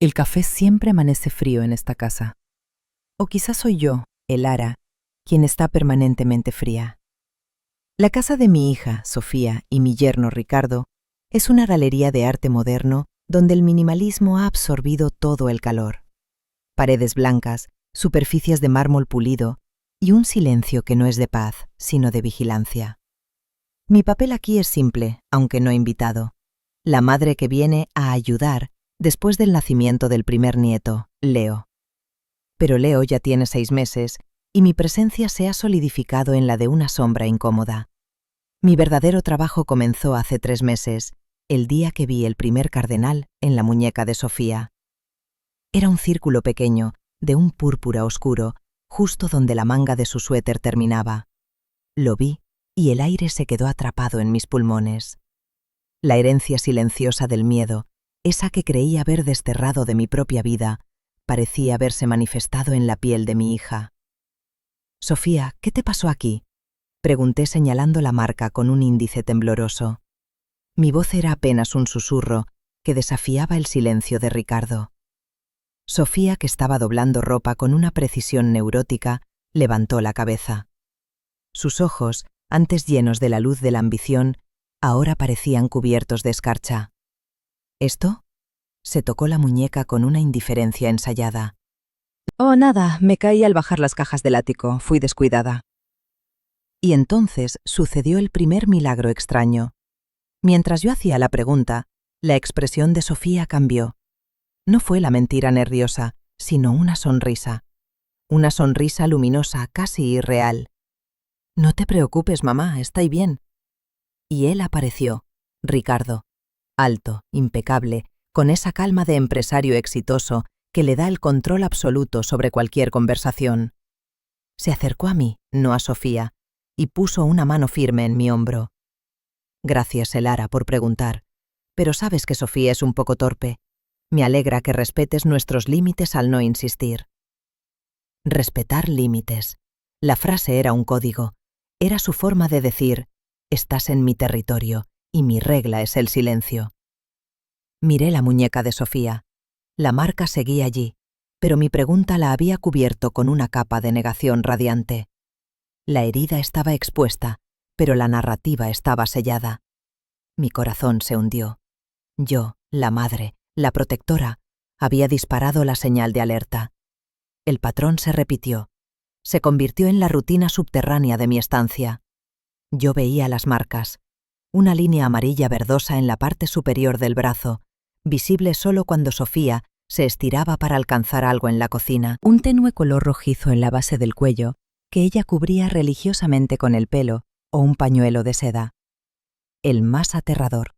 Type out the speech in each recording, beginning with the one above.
El café siempre amanece frío en esta casa. O quizás soy yo, el Lara, quien está permanentemente fría. La casa de mi hija, Sofía, y mi yerno, Ricardo, es una galería de arte moderno donde el minimalismo ha absorbido todo el calor. Paredes blancas, superficies de mármol pulido y un silencio que no es de paz, sino de vigilancia. Mi papel aquí es simple, aunque no invitado. La madre que viene a ayudar después del nacimiento del primer nieto, Leo. Pero Leo ya tiene 6 meses y mi presencia se ha solidificado en la de una sombra incómoda. Mi verdadero trabajo comenzó hace 3 meses, el día que vi el primer cardenal en la muñeca de Sofía. Era un círculo pequeño, de un púrpura oscuro, justo donde la manga de su suéter terminaba. Lo vi y el aire se quedó atrapado en mis pulmones. La herencia silenciosa del miedo, esa que creí haber desterrado de mi propia vida, parecía haberse manifestado en la piel de mi hija. «Sofía, ¿qué te pasó aquí?», pregunté señalando la marca con un índice tembloroso. Mi voz era apenas un susurro que desafiaba el silencio de Ricardo. Sofía, que estaba doblando ropa con una precisión neurótica, levantó la cabeza. Sus ojos, antes llenos de la luz de la ambición, ahora parecían cubiertos de escarcha. ¿Esto? Se tocó la muñeca con una indiferencia ensayada. «Oh, nada, me caí al bajar las cajas del ático, fui descuidada». Y entonces sucedió el primer milagro extraño. Mientras yo hacía la pregunta, la expresión de Sofía cambió. No fue la mentira nerviosa, sino una sonrisa. Una sonrisa luminosa, casi irreal. «No te preocupes, mamá, estoy bien». Y él apareció, Ricardo. Alto, impecable, con esa calma de empresario exitoso que le da el control absoluto sobre cualquier conversación. Se acercó a mí, no a Sofía, y puso una mano firme en mi hombro. «Gracias, Elara, por preguntar, pero sabes que Sofía es un poco torpe. Me alegra que respetes nuestros límites al no insistir». Respetar límites. La frase era un código. Era su forma de decir, «Estás en mi territorio, y mi regla es el silencio». Miré la muñeca de Sofía. La marca seguía allí, pero mi pregunta la había cubierto con una capa de negación radiante. La herida estaba expuesta, pero la narrativa estaba sellada. Mi corazón se hundió. Yo, la madre, la protectora, había disparado la señal de alerta. El patrón se repitió. Se convirtió en la rutina subterránea de mi estancia. Yo veía las marcas. Una línea amarilla verdosa en la parte superior del brazo, visible solo cuando Sofía se estiraba para alcanzar algo en la cocina. Un tenue color rojizo en la base del cuello, que ella cubría religiosamente con el pelo o un pañuelo de seda. El más aterrador,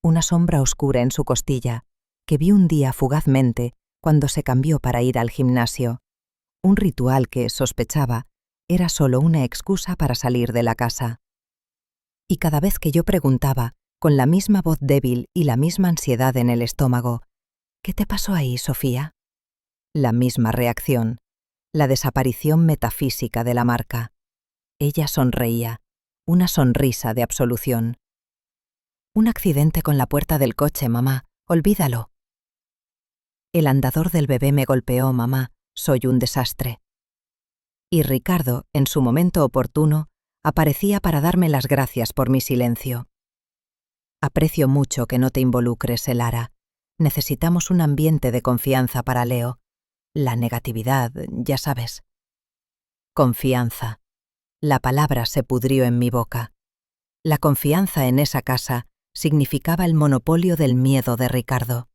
una sombra oscura en su costilla, que vi un día fugazmente cuando se cambió para ir al gimnasio. Un ritual que, sospechaba, era solo una excusa para salir de la casa. Y cada vez que yo preguntaba, con la misma voz débil y la misma ansiedad en el estómago, «¿Qué te pasó ahí, Sofía?», la misma reacción, la desaparición metafísica de la marca. Ella sonreía, una sonrisa de absolución. «Un accidente con la puerta del coche, mamá, olvídalo». «El andador del bebé me golpeó, mamá, soy un desastre». Y Ricardo, en su momento oportuno, aparecía para darme las gracias por mi silencio. «Aprecio mucho que no te involucres, Elara. Necesitamos un ambiente de confianza para Leo. La negatividad, ya sabes». Confianza. La palabra se pudrió en mi boca. La confianza en esa casa significaba el monopolio del miedo de Ricardo.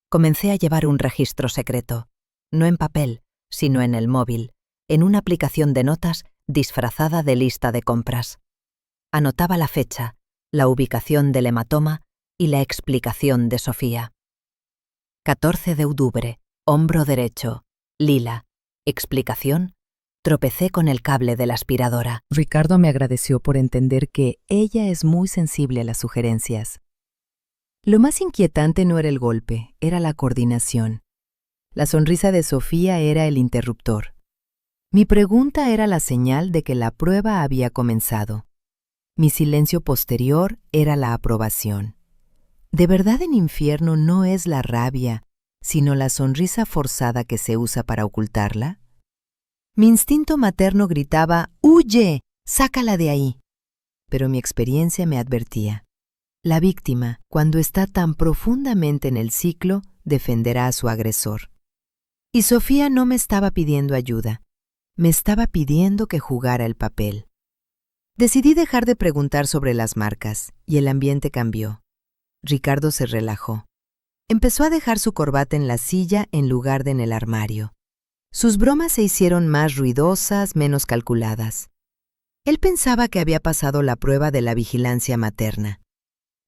Comencé a llevar un registro secreto, no en papel, sino en el móvil, en una aplicación de notas disfrazada de lista de compras. Anotaba la fecha, la ubicación del hematoma y la explicación de Sofía. 14 de octubre, hombro derecho, lila. Explicación: tropecé con el cable de la aspiradora. Ricardo me agradeció por entender que ella es muy sensible a las sugerencias. Lo más inquietante no era el golpe, era la coordinación. La sonrisa de Sofía era el interruptor. Mi pregunta era la señal de que la prueba había comenzado. Mi silencio posterior era la aprobación. ¿De verdad en infierno no es la rabia, sino la sonrisa forzada que se usa para ocultarla? Mi instinto materno gritaba, ¡huye! ¡Sácala de ahí! Pero mi experiencia me advertía. La víctima, cuando está tan profundamente en el ciclo, defenderá a su agresor. Y Sofía no me estaba pidiendo ayuda. Me estaba pidiendo que jugara el papel. Decidí dejar de preguntar sobre las marcas, y el ambiente cambió. Ricardo se relajó. Empezó a dejar su corbata en la silla en lugar de en el armario. Sus bromas se hicieron más ruidosas, menos calculadas. Él pensaba que había pasado la prueba de la vigilancia materna.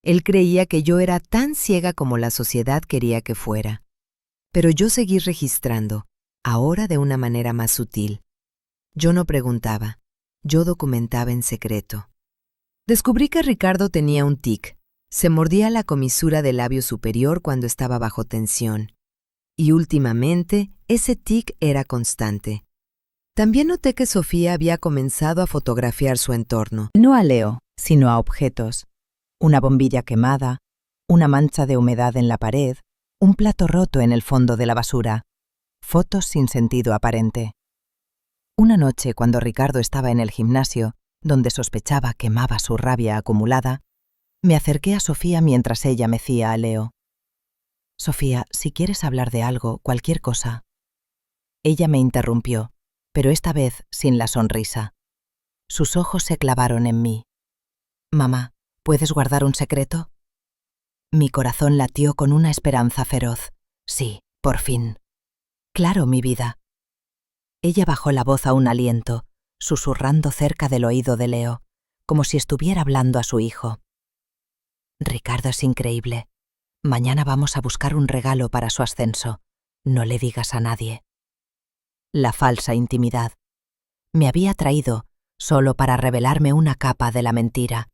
Él creía que yo era tan ciega como la sociedad quería que fuera. Pero yo seguí registrando, ahora de una manera más sutil. Yo no preguntaba, yo documentaba en secreto. Descubrí que Ricardo tenía un tic. Se mordía la comisura del labio superior cuando estaba bajo tensión. Y últimamente, ese tic era constante. También noté que Sofía había comenzado a fotografiar su entorno. No a Leo, sino a objetos. Una bombilla quemada, una mancha de humedad en la pared, un plato roto en el fondo de la basura. Fotos sin sentido aparente. Una noche, cuando Ricardo estaba en el gimnasio, donde sospechaba quemaba su rabia acumulada, me acerqué a Sofía mientras ella mecía a Leo. «Sofía, si quieres hablar de algo, cualquier cosa». Ella me interrumpió, pero esta vez sin la sonrisa. Sus ojos se clavaron en mí. «Mamá, ¿puedes guardar un secreto?» Mi corazón latió con una esperanza feroz. Sí, por fin. «Claro, mi vida». Ella bajó la voz a un aliento, susurrando cerca del oído de Leo, como si estuviera hablando a su hijo. «Ricardo es increíble. Mañana vamos a buscar un regalo para su ascenso. No le digas a nadie». La falsa intimidad. Me había traído solo para revelarme una capa de la mentira.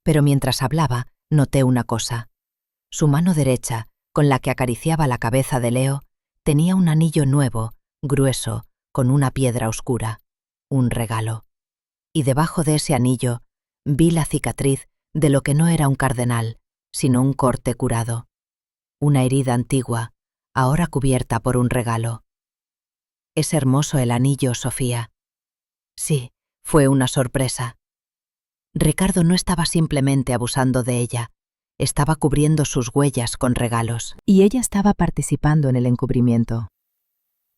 Pero mientras hablaba, noté una cosa. Su mano derecha, con la que acariciaba la cabeza de Leo, tenía un anillo nuevo, grueso, con una piedra oscura. Un regalo. Y debajo de ese anillo, vi la cicatriz de lo que no era un cardenal, sino un corte curado. Una herida antigua, ahora cubierta por un regalo. «Es hermoso el anillo, Sofía». Sí, fue una sorpresa. Ricardo no estaba simplemente abusando de ella, estaba cubriendo sus huellas con regalos. Y ella estaba participando en el encubrimiento.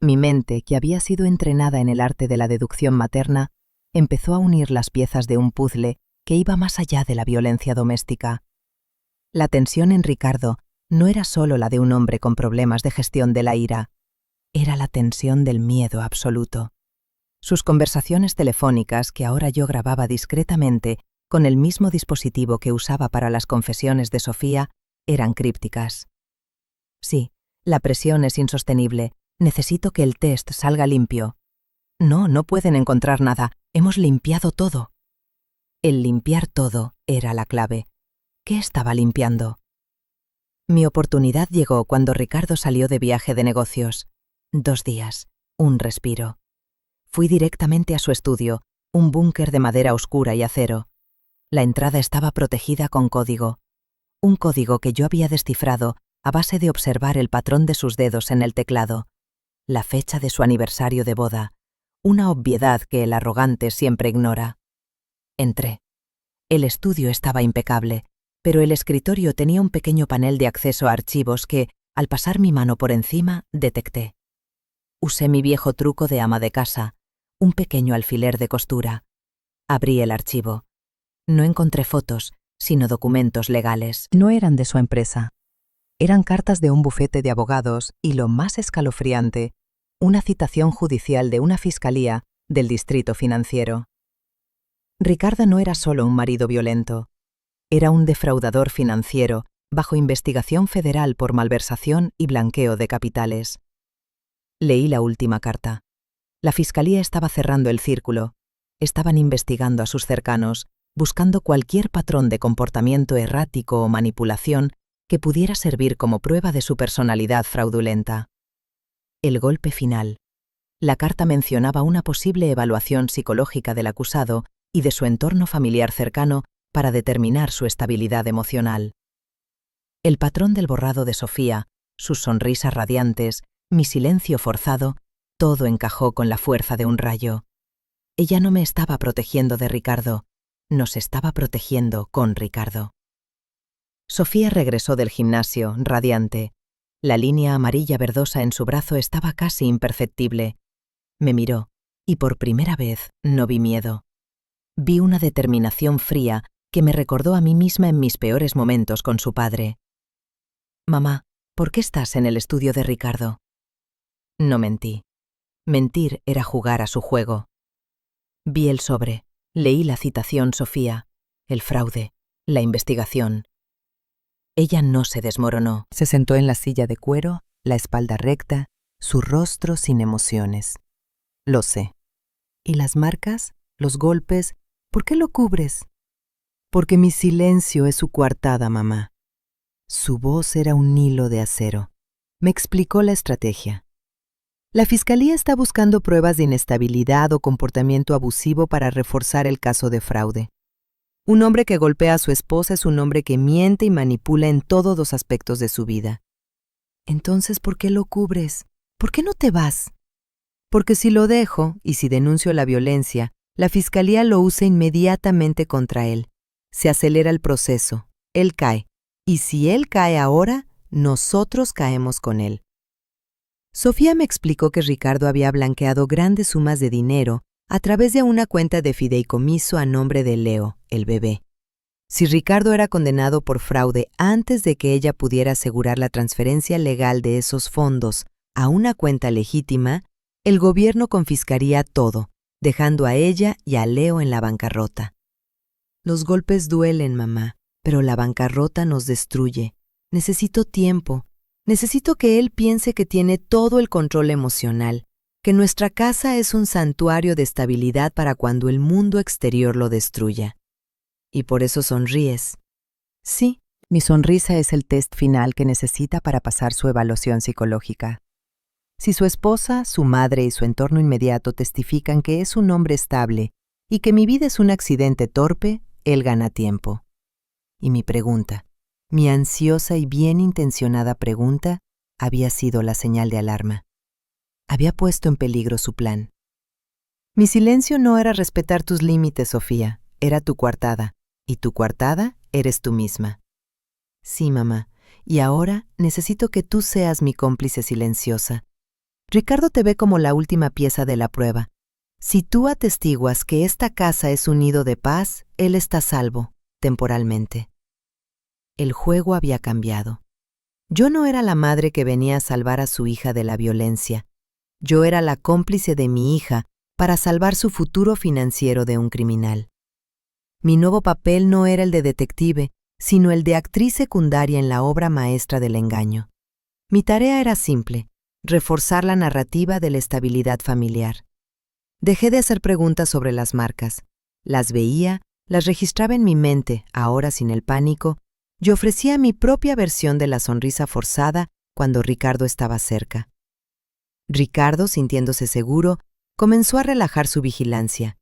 Mi mente, que había sido entrenada en el arte de la deducción materna, empezó a unir las piezas de un puzzle que iba más allá de la violencia doméstica. La tensión en Ricardo no era solo la de un hombre con problemas de gestión de la ira, era la tensión del miedo absoluto. Sus conversaciones telefónicas, que ahora yo grababa discretamente con el mismo dispositivo que usaba para las confesiones de Sofía, eran crípticas. «Sí, la presión es insostenible. Necesito que el test salga limpio». «No, no pueden encontrar nada. Hemos limpiado todo». El limpiar todo era la clave. ¿Qué estaba limpiando? Mi oportunidad llegó cuando Ricardo salió de viaje de negocios. 2 días, un respiro. Fui directamente a su estudio, un búnker de madera oscura y acero. La entrada estaba protegida con código. Un código que yo había descifrado a base de observar el patrón de sus dedos en el teclado. La fecha de su aniversario de boda. Una obviedad que el arrogante siempre ignora. Entré. El estudio estaba impecable, pero el escritorio tenía un pequeño panel de acceso a archivos que, al pasar mi mano por encima, detecté. Usé mi viejo truco de ama de casa, un pequeño alfiler de costura. Abrí el archivo. No encontré fotos, sino documentos legales. No eran de su empresa. Eran cartas de un bufete de abogados y, lo más escalofriante, una citación judicial de una fiscalía del distrito financiero. Ricardo no era solo un marido violento. Era un defraudador financiero bajo investigación federal por malversación y blanqueo de capitales. Leí la última carta. La fiscalía estaba cerrando el círculo. Estaban investigando a sus cercanos, buscando cualquier patrón de comportamiento errático o manipulación que pudiera servir como prueba de su personalidad fraudulenta. El golpe final. La carta mencionaba una posible evaluación psicológica del acusado y de su entorno familiar cercano para determinar su estabilidad emocional. El patrón del borrado de Sofía sus sonrisas radiantes, mi silencio forzado, todo encajó con la fuerza de un rayo. Ella no me estaba protegiendo de Ricardo, nos estaba protegiendo con Ricardo. Sofía regresó del gimnasio, radiante. La línea amarilla verdosa en su brazo estaba casi imperceptible. Me miró, y por primera vez no vi miedo. Vi una determinación fría que me recordó a mí misma en mis peores momentos con su padre. «Mamá, ¿por qué estás en el estudio de Ricardo?» No mentí. Mentir era jugar a su juego. Vi el sobre, leí la citación Sofía, el fraude, la investigación. Ella no se desmoronó. Se sentó en la silla de cuero, la espalda recta, su rostro sin emociones. Lo sé. ¿Y las marcas? ¿Los golpes? ¿Por qué lo cubres? Porque mi silencio es su coartada, mamá. Su voz era un hilo de acero. Me explicó la estrategia. La fiscalía está buscando pruebas de inestabilidad o comportamiento abusivo para reforzar el caso de fraude. Un hombre que golpea a su esposa es un hombre que miente y manipula en todos los aspectos de su vida. Entonces, ¿por qué lo cubres? ¿Por qué no te vas? Porque si lo dejo y si denuncio la violencia, la fiscalía lo usa inmediatamente contra él. Se acelera el proceso, él cae. Y si él cae ahora, nosotros caemos con él. Sofía me explicó que Ricardo había blanqueado grandes sumas de dinero a través de una cuenta de fideicomiso a nombre de Leo, el bebé. Si Ricardo era condenado por fraude antes de que ella pudiera asegurar la transferencia legal de esos fondos a una cuenta legítima, el gobierno confiscaría todo, dejando a ella y a Leo en la bancarrota. Los golpes duelen, mamá, pero la bancarrota nos destruye. Necesito tiempo. Necesito que él piense que tiene todo el control emocional, que nuestra casa es un santuario de estabilidad para cuando el mundo exterior lo destruya. Y por eso sonríes. Sí, mi sonrisa es el test final que necesita para pasar su evaluación psicológica. Si su esposa, su madre y su entorno inmediato testifican que es un hombre estable y que mi vida es un accidente torpe, él gana tiempo. Y mi pregunta, mi ansiosa y bien intencionada pregunta, había sido la señal de alarma. Había puesto en peligro su plan. Mi silencio no era respetar tus límites, Sofía, era tu coartada, y tu coartada eres tú misma. Sí, mamá, y ahora necesito que tú seas mi cómplice silenciosa. Ricardo te ve como la última pieza de la prueba. Si tú atestiguas que esta casa es un nido de paz, él está salvo, temporalmente. El juego había cambiado. Yo no era la madre que venía a salvar a su hija de la violencia. Yo era la cómplice de mi hija para salvar su futuro financiero de un criminal. Mi nuevo papel no era el de detective, sino el de actriz secundaria en la obra maestra del engaño. Mi tarea era simple, reforzar la narrativa de la estabilidad familiar. Dejé de hacer preguntas sobre las marcas. Las veía, las registraba en mi mente, ahora sin el pánico, y ofrecía mi propia versión de la sonrisa forzada cuando Ricardo estaba cerca. Ricardo, sintiéndose seguro, comenzó a relajar su vigilancia.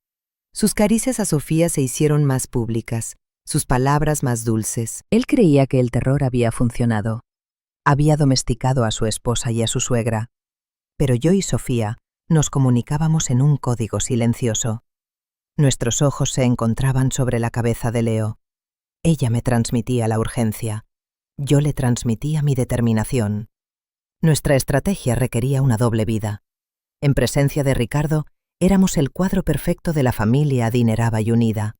Sus caricias a Sofía se hicieron más públicas, sus palabras más dulces. Él creía que el terror había funcionado. Había domesticado a su esposa y a su suegra. Pero yo y Sofía nos comunicábamos en un código silencioso. Nuestros ojos se encontraban sobre la cabeza de Leo. Ella me transmitía la urgencia. Yo le transmitía mi determinación. Nuestra estrategia requería una doble vida. En presencia de Ricardo, éramos el cuadro perfecto de la familia adinerada y unida.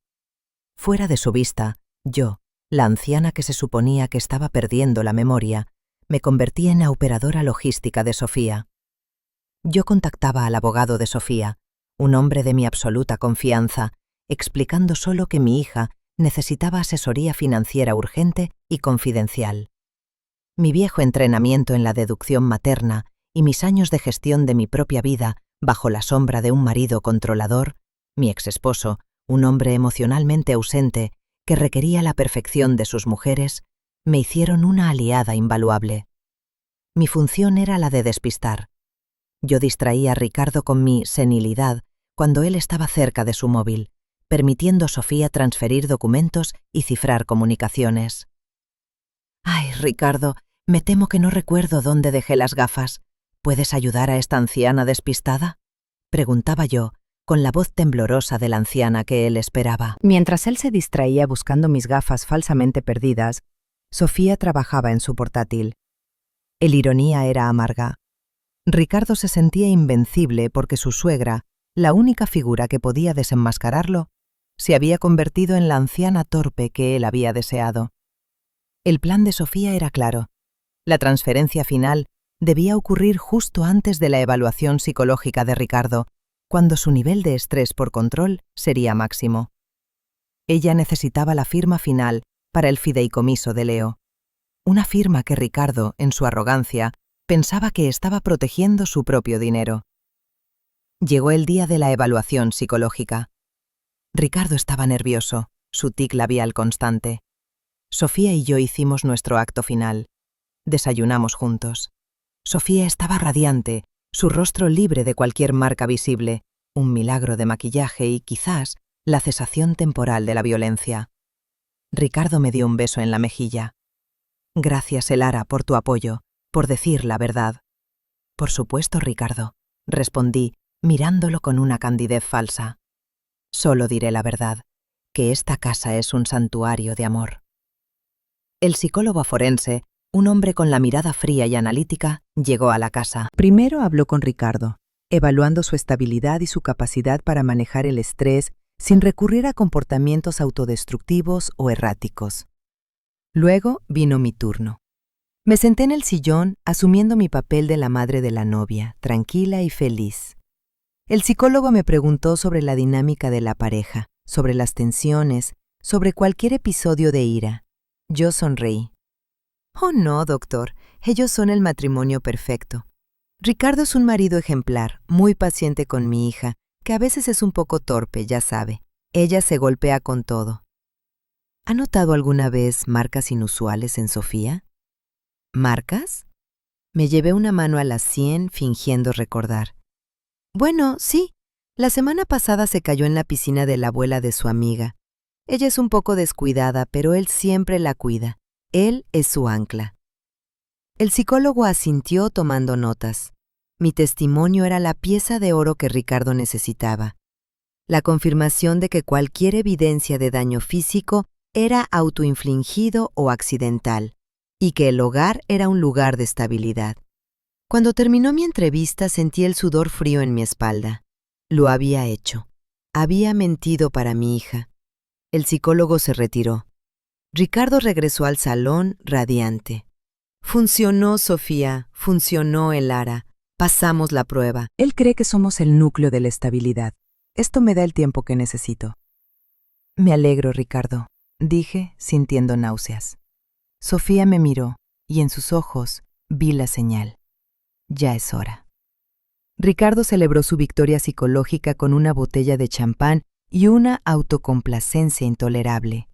Fuera de su vista, yo, la anciana que se suponía que estaba perdiendo la memoria, me convertí en la operadora logística de Sofía. Yo contactaba al abogado de Sofía, un hombre de mi absoluta confianza, explicando solo que mi hija necesitaba asesoría financiera urgente y confidencial. Mi viejo entrenamiento en la deducción materna y mis años de gestión de mi propia vida bajo la sombra de un marido controlador, mi exesposo, un hombre emocionalmente ausente que requería la perfección de sus mujeres, me hicieron una aliada invaluable. Mi función era la de despistar. Yo distraía a Ricardo con mi senilidad cuando él estaba cerca de su móvil, permitiendo a Sofía transferir documentos y cifrar comunicaciones. «Ay, Ricardo, Me temo que no recuerdo dónde dejé las gafas. ¿Puedes ayudar a esta anciana despistada?, preguntaba yo, con la voz temblorosa de la anciana que él esperaba. Mientras él se distraía buscando mis gafas falsamente perdidas, Sofía trabajaba en su portátil. El ironía era amarga. Ricardo se sentía invencible porque su suegra, la única figura que podía desenmascararlo, se había convertido en la anciana torpe que él había deseado. El plan de Sofía era claro. La transferencia final debía ocurrir justo antes de la evaluación psicológica de Ricardo, cuando su nivel de estrés por control sería máximo. Ella necesitaba la firma final para el fideicomiso de Leo. Una firma que Ricardo, en su arrogancia, pensaba que estaba protegiendo su propio dinero. Llegó el día de la evaluación psicológica. Ricardo estaba nervioso, su tic labial constante. Sofía y yo hicimos nuestro acto final. Desayunamos juntos. Sofía estaba radiante, su rostro libre de cualquier marca visible, un milagro de maquillaje y, quizás, la cesación temporal de la violencia. Ricardo me dio un beso en la mejilla. Gracias, Elara, por tu apoyo, por decir la verdad. Por supuesto, Ricardo, respondí, mirándolo con una candidez falsa. Solo diré la verdad, que esta casa es un santuario de amor. El psicólogo forense, un hombre con la mirada fría y analítica, llegó a la casa. Primero habló con Ricardo, evaluando su estabilidad y su capacidad para manejar el estrés sin recurrir a comportamientos autodestructivos o erráticos. Luego vino mi turno. Me senté en el sillón, asumiendo mi papel de la madre de la novia, tranquila y feliz. El psicólogo me preguntó sobre la dinámica de la pareja, sobre las tensiones, sobre cualquier episodio de ira. Yo sonreí. Oh no, doctor, ellos son el matrimonio perfecto. Ricardo es un marido ejemplar, muy paciente con mi hija, que a veces es un poco torpe, ya sabe. Ella se golpea con todo. ¿Ha notado alguna vez marcas inusuales en Sofía? ¿Marcas? Me llevé una mano a la sien fingiendo recordar. Bueno, sí. La semana pasada se cayó en la piscina de la abuela de su amiga. Ella es un poco descuidada, pero él siempre la cuida. Él es su ancla. El psicólogo asintió tomando notas. Mi testimonio era la pieza de oro que Ricardo necesitaba. La confirmación de que cualquier evidencia de daño físico era autoinfligido o accidental, y que el hogar era un lugar de estabilidad. Cuando terminó mi entrevista sentí el sudor frío en mi espalda. Lo había hecho. Había mentido para mi hija. El psicólogo se retiró. Ricardo regresó al salón radiante. Funcionó, Sofía, funcionó, Elara. Pasamos la prueba. Él cree que somos el núcleo de la estabilidad. Esto me da el tiempo que necesito. Me alegro, Ricardo, dije, sintiendo náuseas. Sofía me miró, y en sus ojos vi la señal. Ya es hora. Ricardo celebró su victoria psicológica con una botella de champán y una autocomplacencia intolerable.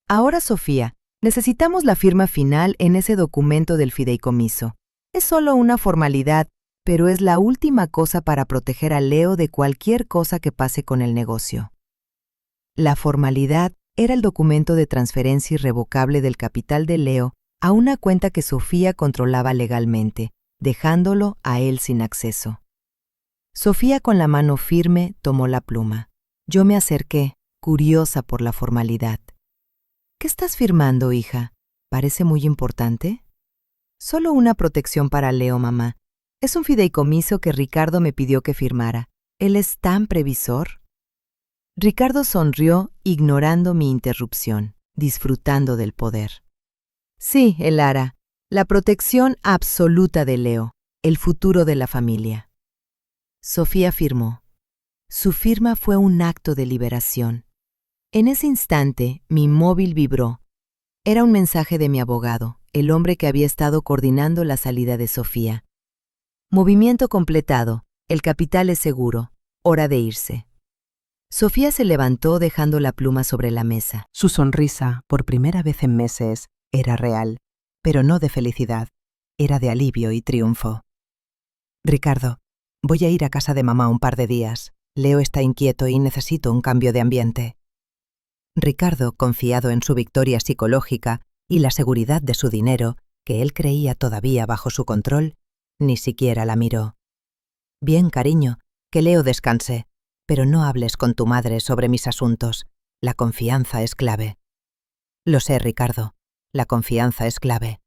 Ahora, Sofía, necesitamos la firma final en ese documento del fideicomiso. Es solo una formalidad, pero es la última cosa para proteger a Leo de cualquier cosa que pase con el negocio. La formalidad era el documento de transferencia irrevocable del capital de Leo a una cuenta que Sofía controlaba legalmente, dejándolo a él sin acceso. Sofía, con la mano firme, tomó la pluma. Yo me acerqué, curiosa por la formalidad. ¿Qué estás firmando, hija? ¿Parece muy importante? Solo una protección para Leo, mamá. Es un fideicomiso que Ricardo me pidió que firmara. ¿Él es tan previsor? Ricardo sonrió, ignorando mi interrupción, disfrutando del poder. Sí, Elara, la protección absoluta de Leo, el futuro de la familia. Sofía firmó. Su firma fue un acto de liberación. En ese instante, mi móvil vibró. Era un mensaje de mi abogado, el hombre que había estado coordinando la salida de Sofía. Movimiento completado. El capital es seguro. Hora de irse. Sofía se levantó dejando la pluma sobre la mesa. Su sonrisa, por primera vez en meses, era real, pero no de felicidad. Era de alivio y triunfo. Ricardo, voy a ir a casa de mamá un par de días. Leo está inquieto y necesito un cambio de ambiente. Ricardo, confiado en su victoria psicológica y la seguridad de su dinero, que él creía todavía bajo su control, ni siquiera la miró. Bien, cariño, que Leo descanse, pero no hables con tu madre sobre mis asuntos. La confianza es clave. Lo sé, Ricardo, la confianza es clave.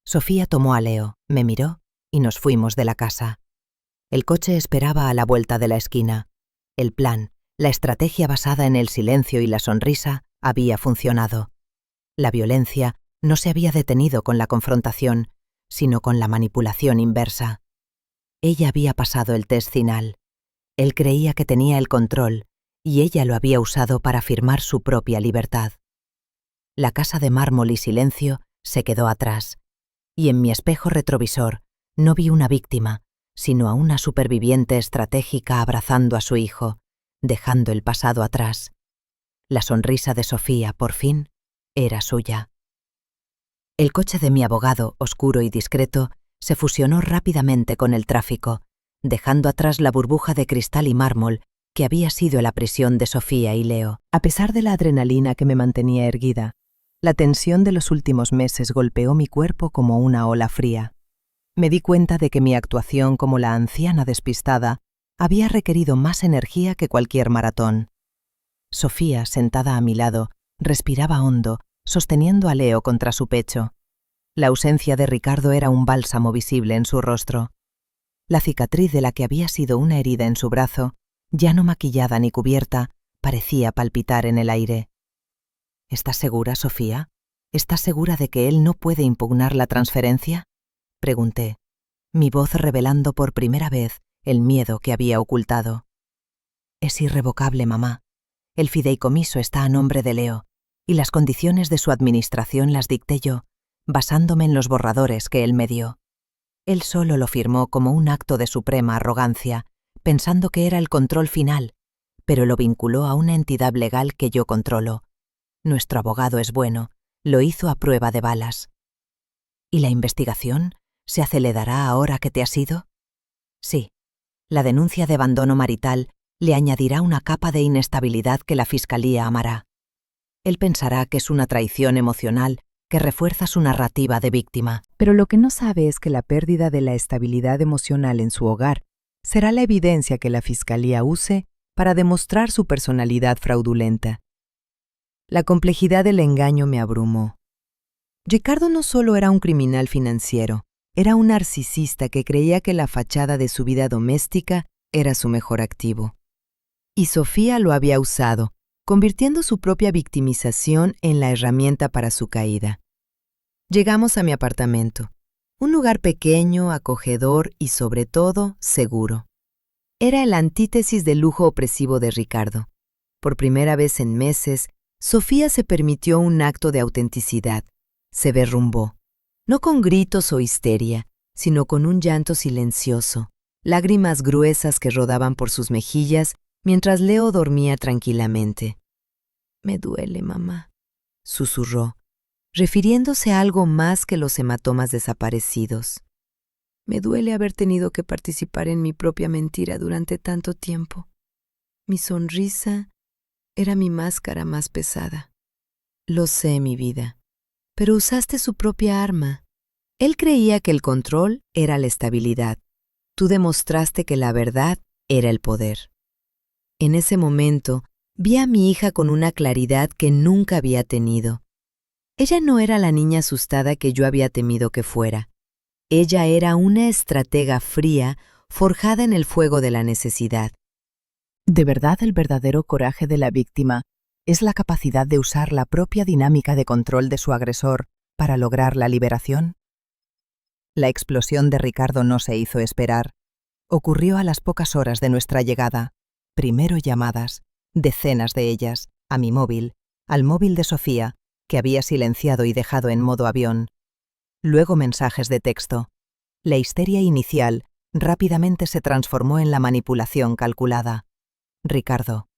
Sofía tomó a Leo, me miró y nos fuimos de la casa. El coche esperaba a la vuelta de la esquina. El plan, la estrategia basada en el silencio y la sonrisa, había funcionado. La violencia no se había detenido con la confrontación, sino con la manipulación inversa. Ella había pasado el test final. Él creía que tenía el control y ella lo había usado para firmar su propia libertad. La casa de mármol y silencio se quedó atrás, y en mi espejo retrovisor no vi una víctima, sino a una superviviente estratégica abrazando a su hijo, dejando el pasado atrás. La sonrisa de Sofía, por fin, era suya. El coche de mi abogado, oscuro y discreto, se fusionó rápidamente con el tráfico, dejando atrás la burbuja de cristal y mármol que había sido la prisión de Sofía y Leo. A pesar de la adrenalina que me mantenía erguida, la tensión de los últimos meses golpeó mi cuerpo como una ola fría. Me di cuenta de que mi actuación como la anciana despistada había requerido más energía que cualquier maratón. Sofía, sentada a mi lado, respiraba hondo, sosteniendo a Leo contra su pecho. La ausencia de Ricardo era un bálsamo visible en su rostro. La cicatriz de la que había sido una herida en su brazo, ya no maquillada ni cubierta, parecía palpitar en el aire. ¿Estás segura, Sofía? ¿Estás segura de que él no puede impugnar la transferencia? Pregunté, mi voz revelando por primera vez el miedo que había ocultado. Es irrevocable, mamá. El fideicomiso está a nombre de Leo, y las condiciones de su administración las dicté yo, basándome en los borradores que él me dio. Él solo lo firmó como un acto de suprema arrogancia, pensando que era el control final, pero lo vinculó a una entidad legal que yo controlo. Nuestro abogado es bueno, lo hizo a prueba de balas. ¿Y la investigación se acelerará ahora que te has ido? Sí. La denuncia de abandono marital le añadirá una capa de inestabilidad que la Fiscalía amará. Él pensará que es una traición emocional que refuerza su narrativa de víctima. Pero lo que no sabe es que la pérdida de la estabilidad emocional en su hogar será la evidencia que la Fiscalía use para demostrar su personalidad fraudulenta. La complejidad del engaño me abrumó. Ricardo no solo era un criminal financiero, era un narcisista que creía que la fachada de su vida doméstica era su mejor activo. Y Sofía lo había usado, convirtiendo su propia victimización en la herramienta para su caída. Llegamos a mi apartamento, un lugar pequeño, acogedor y sobre todo seguro. Era la antítesis del lujo opresivo de Ricardo. Por primera vez en meses, Sofía se permitió un acto de autenticidad. Se derrumbó, no con gritos o histeria, sino con un llanto silencioso, lágrimas gruesas que rodaban por sus mejillas mientras Leo dormía tranquilamente. «Me duele, mamá», susurró, refiriéndose a algo más que los hematomas desaparecidos. «Me duele haber tenido que participar en mi propia mentira durante tanto tiempo. Mi sonrisa era mi máscara más pesada». «Lo sé, mi vida, pero usaste su propia arma. Él creía que el control era la estabilidad. Tú demostraste que la verdad era el poder». En ese momento, vi a mi hija con una claridad que nunca había tenido. Ella no era la niña asustada que yo había temido que fuera. Ella era una estratega fría, forjada en el fuego de la necesidad. ¿De verdad el verdadero coraje de la víctima es la capacidad de usar la propia dinámica de control de su agresor para lograr la liberación? La explosión de Ricardo no se hizo esperar. Ocurrió a las pocas horas de nuestra llegada. Primero llamadas, decenas de ellas, a mi móvil, al móvil de Sofía, que había silenciado y dejado en modo avión. Luego mensajes de texto. La histeria inicial rápidamente se transformó en la manipulación calculada. Ricardo: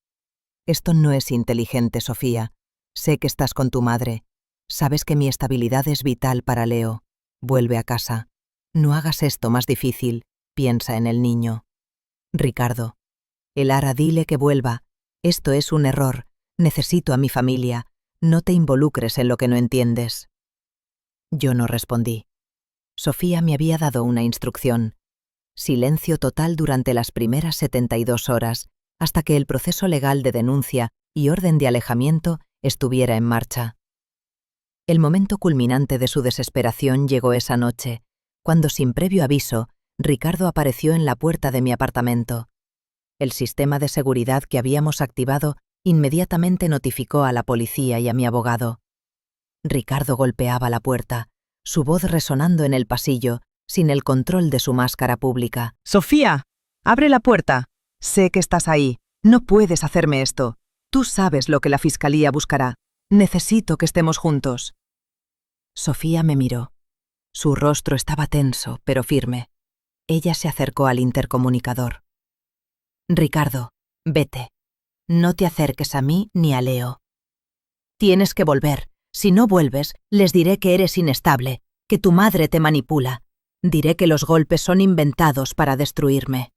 esto no es inteligente, Sofía. Sé que estás con tu madre. Sabes que mi estabilidad es vital para Leo. Vuelve a casa. No hagas esto más difícil. Piensa en el niño. Ricardo: Elara, dile que vuelva. Esto es un error. Necesito a mi familia. No te involucres en lo que no entiendes. Yo no respondí. Sofía me había dado una instrucción. Silencio total durante las primeras 72 horas, hasta que el proceso legal de denuncia y orden de alejamiento estuviera en marcha. El momento culminante de su desesperación llegó esa noche, cuando sin previo aviso, Ricardo apareció en la puerta de mi apartamento. El sistema de seguridad que habíamos activado inmediatamente notificó a la policía y a mi abogado. Ricardo golpeaba la puerta, su voz resonando en el pasillo, sin el control de su máscara pública. «Sofía, abre la puerta. Sé que estás ahí. No puedes hacerme esto. Tú sabes lo que la fiscalía buscará. Necesito que estemos juntos». Sofía me miró. Su rostro estaba tenso, pero firme. Ella se acercó al intercomunicador. «Ricardo, vete. No te acerques a mí ni a Leo. Tienes que volver. Si no vuelves, les diré que eres inestable, que tu madre te manipula. Diré que los golpes son inventados para destruirme».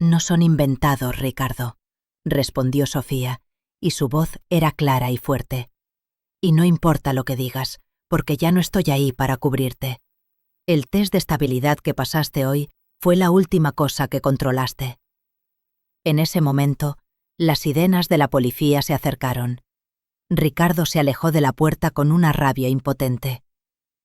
«No son inventados, Ricardo», respondió Sofía, y su voz era clara y fuerte. «Y no importa lo que digas, porque ya no estoy ahí para cubrirte. El test de estabilidad que pasaste hoy fue la última cosa que controlaste». En ese momento, las sirenas de la policía se acercaron. Ricardo se alejó de la puerta con una rabia impotente.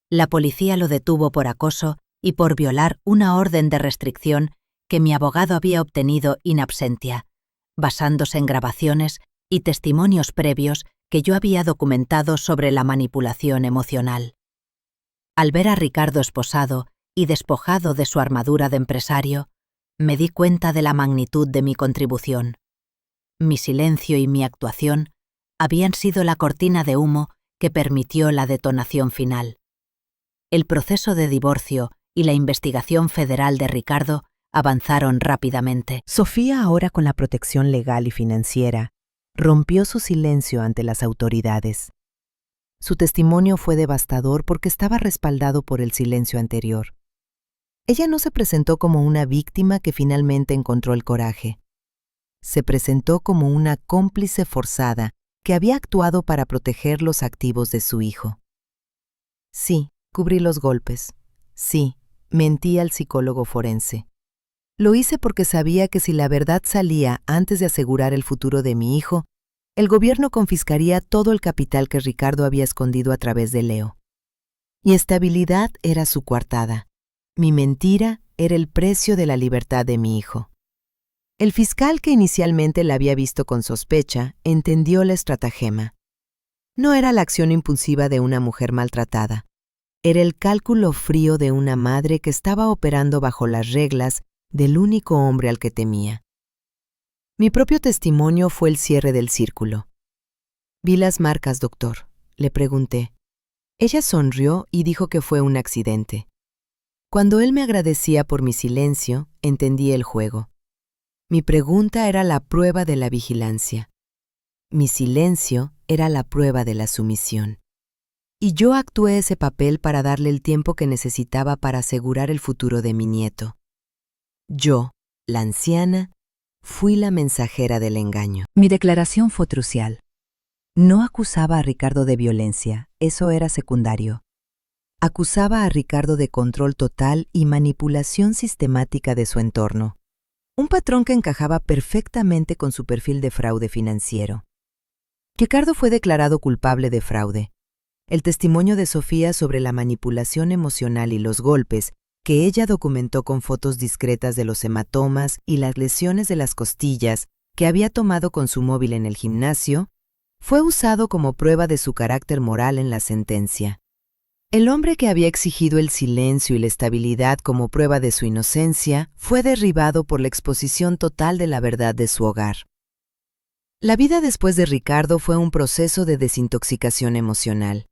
La policía lo detuvo por acoso y por violar una orden de restricción que mi abogado había obtenido in absentia, basándose en grabaciones y testimonios previos que yo había documentado sobre la manipulación emocional. Al ver a Ricardo esposado y despojado de su armadura de empresario, me di cuenta de la magnitud de mi contribución. Mi silencio y mi actuación habían sido la cortina de humo que permitió la detonación final. El proceso de divorcio y la investigación federal de Ricardo avanzaron rápidamente. Sofía, ahora con la protección legal y financiera, rompió su silencio ante las autoridades. Su testimonio fue devastador porque estaba respaldado por el silencio anterior. Ella no se presentó como una víctima que finalmente encontró el coraje. Se presentó como una cómplice forzada que había actuado para proteger los activos de su hijo. Sí, cubrí los golpes. Sí, mentí al psicólogo forense. Lo hice porque sabía que si la verdad salía antes de asegurar el futuro de mi hijo, el gobierno confiscaría todo el capital que Ricardo había escondido a través de Leo. Mi estabilidad era su coartada. Mi mentira era el precio de la libertad de mi hijo. El fiscal, que inicialmente la había visto con sospecha, entendió la estratagema. No era la acción impulsiva de una mujer maltratada. Era el cálculo frío de una madre que estaba operando bajo las reglas del único hombre al que temía. Mi propio testimonio fue el cierre del círculo. «Vi las marcas, doctor», le pregunté. Ella sonrió y dijo que fue un accidente. Cuando él me agradecía por mi silencio, entendí el juego. Mi pregunta era la prueba de la vigilancia. Mi silencio era la prueba de la sumisión. Y yo actué ese papel para darle el tiempo que necesitaba para asegurar el futuro de mi nieto. Yo, la anciana, fui la mensajera del engaño. Mi declaración fue crucial. No acusaba a Ricardo de violencia, eso era secundario. Acusaba a Ricardo de control total y manipulación sistemática de su entorno. Un patrón que encajaba perfectamente con su perfil de fraude financiero. Ricardo fue declarado culpable de fraude. El testimonio de Sofía sobre la manipulación emocional y los golpes, que ella documentó con fotos discretas de los hematomas y las lesiones de las costillas que había tomado con su móvil en el gimnasio, fue usado como prueba de su carácter moral en la sentencia. El hombre que había exigido el silencio y la estabilidad como prueba de su inocencia fue derribado por la exposición total de la verdad de su hogar. La vida después de Ricardo fue un proceso de desintoxicación emocional.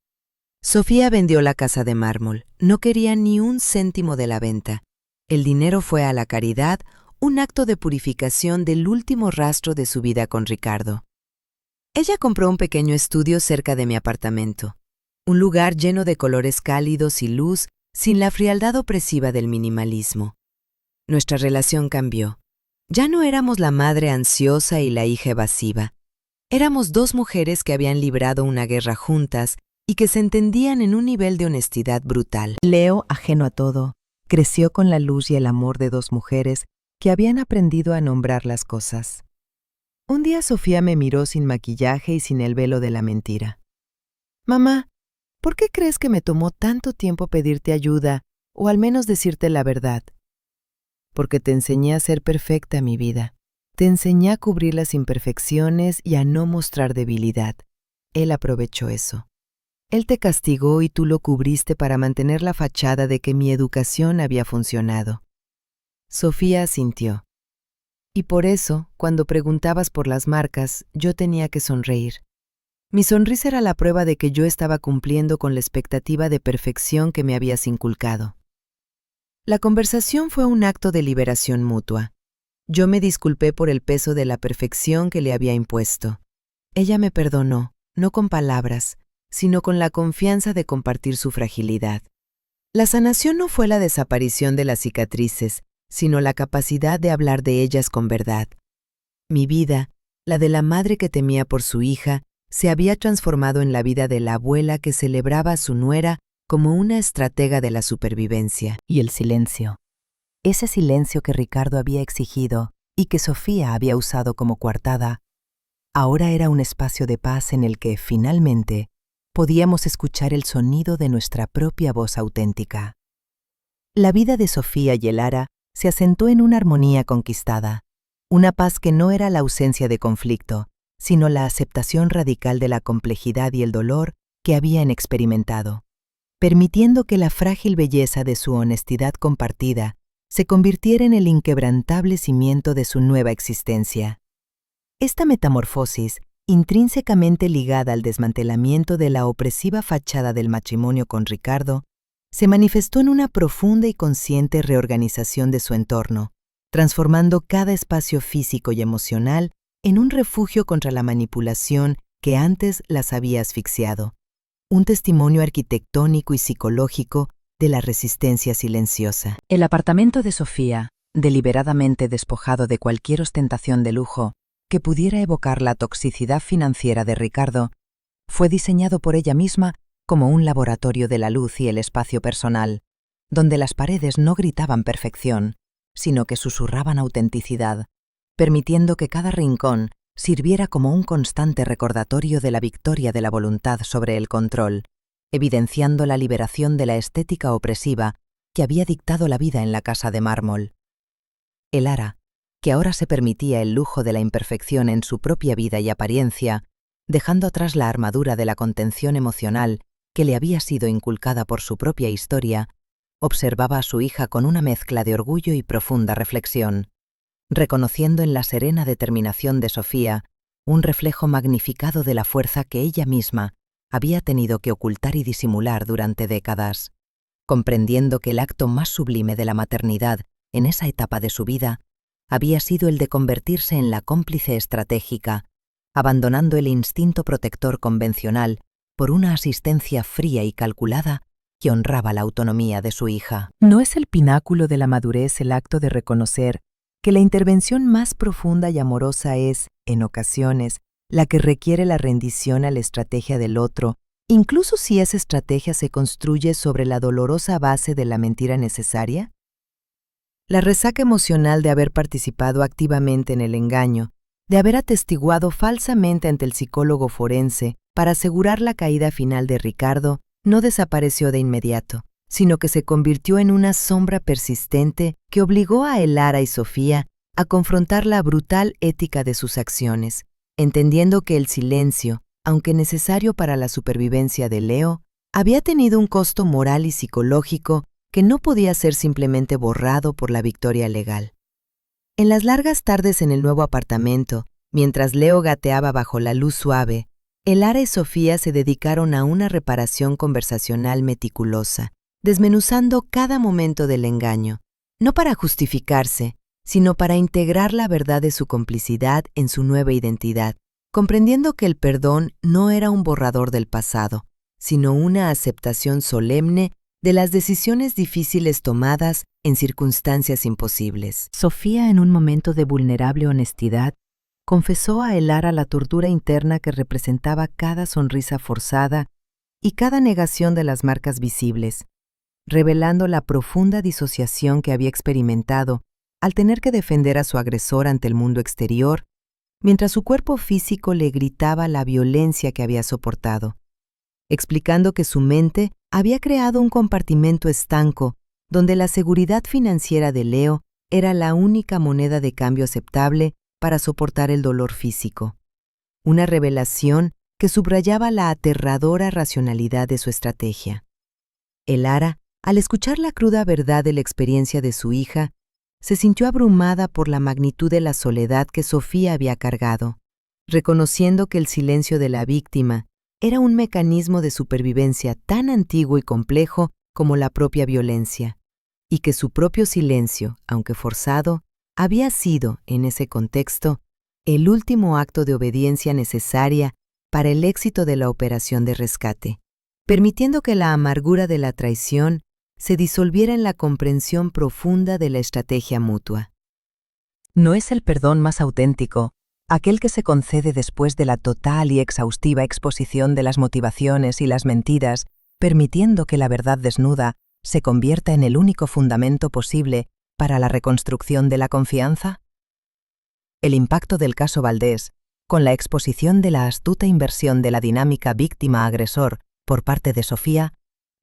Sofía vendió la casa de mármol, no quería ni un céntimo de la venta. El dinero fue a la caridad, un acto de purificación del último rastro de su vida con Ricardo. Ella compró un pequeño estudio cerca de mi apartamento. Un lugar lleno de colores cálidos y luz, sin la frialdad opresiva del minimalismo. Nuestra relación cambió. Ya no éramos la madre ansiosa y la hija evasiva. Éramos dos mujeres que habían librado una guerra juntas y que se entendían en un nivel de honestidad brutal. Leo, ajeno a todo, creció con la luz y el amor de dos mujeres que habían aprendido a nombrar las cosas. Un día Sofía me miró sin maquillaje y sin el velo de la mentira. «Mamá, ¿por qué crees que me tomó tanto tiempo pedirte ayuda, o al menos decirte la verdad?» «Porque te enseñé a ser perfecta, mi vida. Te enseñé a cubrir las imperfecciones y a no mostrar debilidad. Él aprovechó eso. Él te castigó y tú lo cubriste para mantener la fachada de que mi educación había funcionado». Sofía asintió. Y por eso, cuando preguntabas por las marcas, yo tenía que sonreír. Mi sonrisa era la prueba de que yo estaba cumpliendo con la expectativa de perfección que me habías inculcado. La conversación fue un acto de liberación mutua. Yo me disculpé por el peso de la perfección que le había impuesto. Ella me perdonó, no con palabras, sino con la confianza de compartir su fragilidad. La sanación no fue la desaparición de las cicatrices, sino la capacidad de hablar de ellas con verdad. Mi vida, la de la madre que temía por su hija, se había transformado en la vida de la abuela que celebraba a su nuera como una estratega de la supervivencia. Y el silencio. Ese silencio que Ricardo había exigido y que Sofía había usado como coartada, ahora era un espacio de paz en el que, finalmente, podíamos escuchar el sonido de nuestra propia voz auténtica. La vida de Sofía y Elara se asentó en una armonía conquistada, una paz que no era la ausencia de conflicto, sino la aceptación radical de la complejidad y el dolor que habían experimentado, permitiendo que la frágil belleza de su honestidad compartida se convirtiera en el inquebrantable cimiento de su nueva existencia. Esta metamorfosis, intrínsecamente ligada al desmantelamiento de la opresiva fachada del matrimonio con Ricardo, se manifestó en una profunda y consciente reorganización de su entorno, transformando cada espacio físico y emocional en un refugio contra la manipulación que antes las había asfixiado, un testimonio arquitectónico y psicológico de la resistencia silenciosa. El apartamento de Sofía, deliberadamente despojado de cualquier ostentación de lujo que pudiera evocar la toxicidad financiera de Ricardo, fue diseñado por ella misma como un laboratorio de la luz y el espacio personal, donde las paredes no gritaban perfección, sino que susurraban autenticidad, permitiendo que cada rincón sirviera como un constante recordatorio de la victoria de la voluntad sobre el control, evidenciando la liberación de la estética opresiva que había dictado la vida en la casa de mármol. Elara, que ahora se permitía el lujo de la imperfección en su propia vida y apariencia, dejando atrás la armadura de la contención emocional que le había sido inculcada por su propia historia, observaba a su hija con una mezcla de orgullo y profunda reflexión, reconociendo en la serena determinación de Sofía un reflejo magnificado de la fuerza que ella misma había tenido que ocultar y disimular durante décadas, comprendiendo que el acto más sublime de la maternidad en esa etapa de su vida había sido el de convertirse en la cómplice estratégica, abandonando el instinto protector convencional por una asistencia fría y calculada que honraba la autonomía de su hija. ¿No es el pináculo de la madurez el acto de reconocer que la intervención más profunda y amorosa es, en ocasiones, la que requiere la rendición a la estrategia del otro, incluso si esa estrategia se construye sobre la dolorosa base de la mentira necesaria? La resaca emocional de haber participado activamente en el engaño, de haber atestiguado falsamente ante el psicólogo forense para asegurar la caída final de Ricardo, no desapareció de inmediato, sino que se convirtió en una sombra persistente que obligó a Elara y Sofía a confrontar la brutal ética de sus acciones, entendiendo que el silencio, aunque necesario para la supervivencia de Leo, había tenido un costo moral y psicológico que no podía ser simplemente borrado por la victoria legal. En las largas tardes en el nuevo apartamento, mientras Leo gateaba bajo la luz suave, Elara y Sofía se dedicaron a una reparación conversacional meticulosa, desmenuzando cada momento del engaño, no para justificarse, sino para integrar la verdad de su complicidad en su nueva identidad, comprendiendo que el perdón no era un borrador del pasado, sino una aceptación solemne de las decisiones difíciles tomadas en circunstancias imposibles. Sofía, en un momento de vulnerable honestidad, confesó a Elara la tortura interna que representaba cada sonrisa forzada y cada negación de las marcas visibles, revelando la profunda disociación que había experimentado al tener que defender a su agresor ante el mundo exterior, mientras su cuerpo físico le gritaba la violencia que había soportado, explicando que su mente había creado un compartimento estanco donde la seguridad financiera de Leo era la única moneda de cambio aceptable para soportar el dolor físico. Una revelación que subrayaba la aterradora racionalidad de su estrategia. Elara, al escuchar la cruda verdad de la experiencia de su hija, se sintió abrumada por la magnitud de la soledad que Sofía había cargado, reconociendo que el silencio de la víctima era un mecanismo de supervivencia tan antiguo y complejo como la propia violencia, y que su propio silencio, aunque forzado, había sido, en ese contexto, el último acto de obediencia necesaria para el éxito de la operación de rescate, permitiendo que la amargura de la traición se disolviera en la comprensión profunda de la estrategia mutua. ¿No es el perdón más auténtico aquel que se concede después de la total y exhaustiva exposición de las motivaciones y las mentiras, permitiendo que la verdad desnuda se convierta en el único fundamento posible para la reconstrucción de la confianza? El impacto del caso Valdés, con la exposición de la astuta inversión de la dinámica víctima-agresor por parte de Sofía,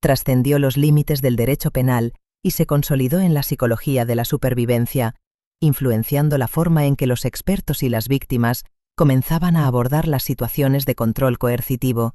trascendió los límites del derecho penal y se consolidó en la psicología de la supervivencia, influenciando la forma en que los expertos y las víctimas comenzaban a abordar las situaciones de control coercitivo,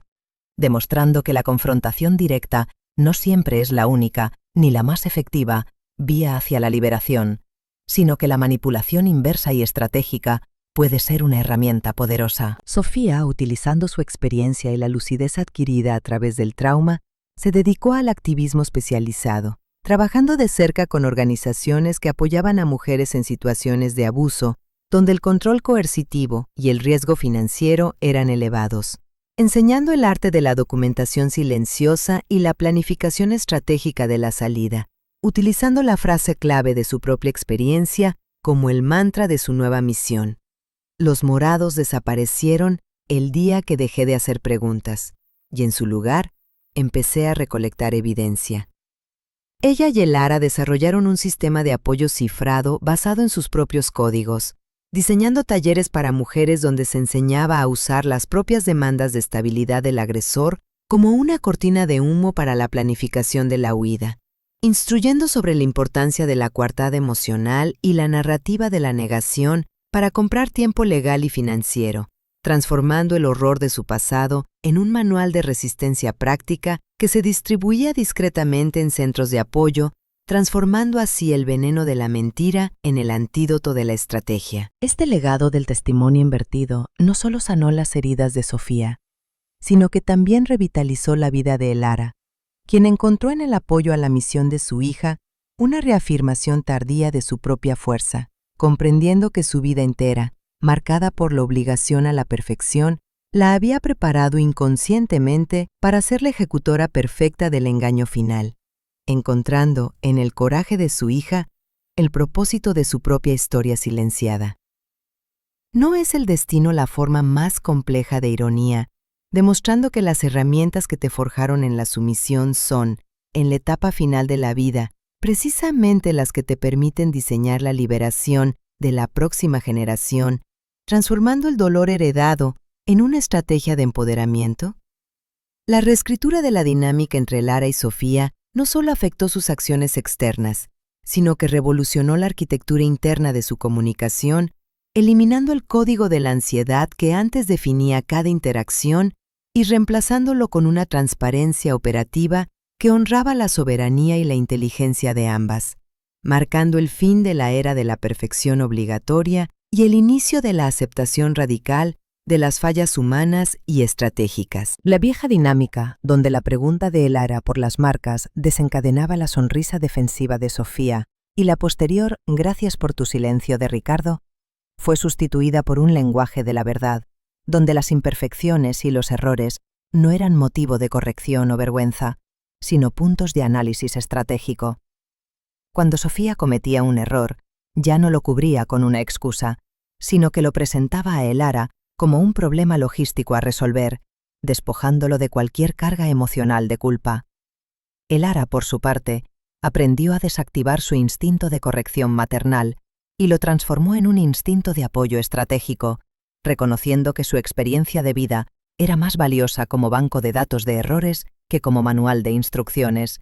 demostrando que la confrontación directa no siempre es la única, ni la más efectiva, vía hacia la liberación, sino que la manipulación inversa y estratégica puede ser una herramienta poderosa. Sofía, utilizando su experiencia y la lucidez adquirida a través del trauma, se dedicó al activismo especializado, trabajando de cerca con organizaciones que apoyaban a mujeres en situaciones de abuso, donde el control coercitivo y el riesgo financiero eran elevados, enseñando el arte de la documentación silenciosa y la planificación estratégica de la salida, utilizando la frase clave de su propia experiencia como el mantra de su nueva misión. Los morados desaparecieron el día que dejé de hacer preguntas, y en su lugar empecé a recolectar evidencia. Ella y Elara desarrollaron un sistema de apoyo cifrado basado en sus propios códigos, diseñando talleres para mujeres donde se enseñaba a usar las propias demandas de estabilidad del agresor como una cortina de humo para la planificación de la huida, instruyendo sobre la importancia de la coartada emocional y la narrativa de la negación para comprar tiempo legal y financiero, transformando el horror de su pasado en un manual de resistencia práctica que se distribuía discretamente en centros de apoyo, transformando así el veneno de la mentira en el antídoto de la estrategia. Este legado del testimonio invertido no solo sanó las heridas de Sofía, sino que también revitalizó la vida de Elara, quien encontró en el apoyo a la misión de su hija una reafirmación tardía de su propia fuerza, comprendiendo que su vida entera, marcada por la obligación a la perfección, la había preparado inconscientemente para ser la ejecutora perfecta del engaño final, encontrando en el coraje de su hija el propósito de su propia historia silenciada. ¿No es el destino la forma más compleja de ironía, demostrando que las herramientas que te forjaron en la sumisión son, en la etapa final de la vida, precisamente las que te permiten diseñar la liberación de la próxima generación, transformando el dolor heredado en una estrategia de empoderamiento? La reescritura de la dinámica entre Elara y Sofía no solo afectó sus acciones externas, sino que revolucionó la arquitectura interna de su comunicación, eliminando el código de la ansiedad que antes definía cada interacción y reemplazándolo con una transparencia operativa que honraba la soberanía y la inteligencia de ambas, marcando el fin de la era de la perfección obligatoria y el inicio de la aceptación radical de las fallas humanas y estratégicas. La vieja dinámica, donde la pregunta de Elara por las marcas desencadenaba la sonrisa defensiva de Sofía y la posterior «gracias por tu silencio» de Ricardo, fue sustituida por un lenguaje de la verdad, donde las imperfecciones y los errores no eran motivo de corrección o vergüenza, sino puntos de análisis estratégico. Cuando Sofía cometía un error, ya no lo cubría con una excusa, sino que lo presentaba a Elara como un problema logístico a resolver, despojándolo de cualquier carga emocional de culpa. Elara, por su parte, aprendió a desactivar su instinto de corrección maternal y lo transformó en un instinto de apoyo estratégico, reconociendo que su experiencia de vida era más valiosa como banco de datos de errores que como manual de instrucciones,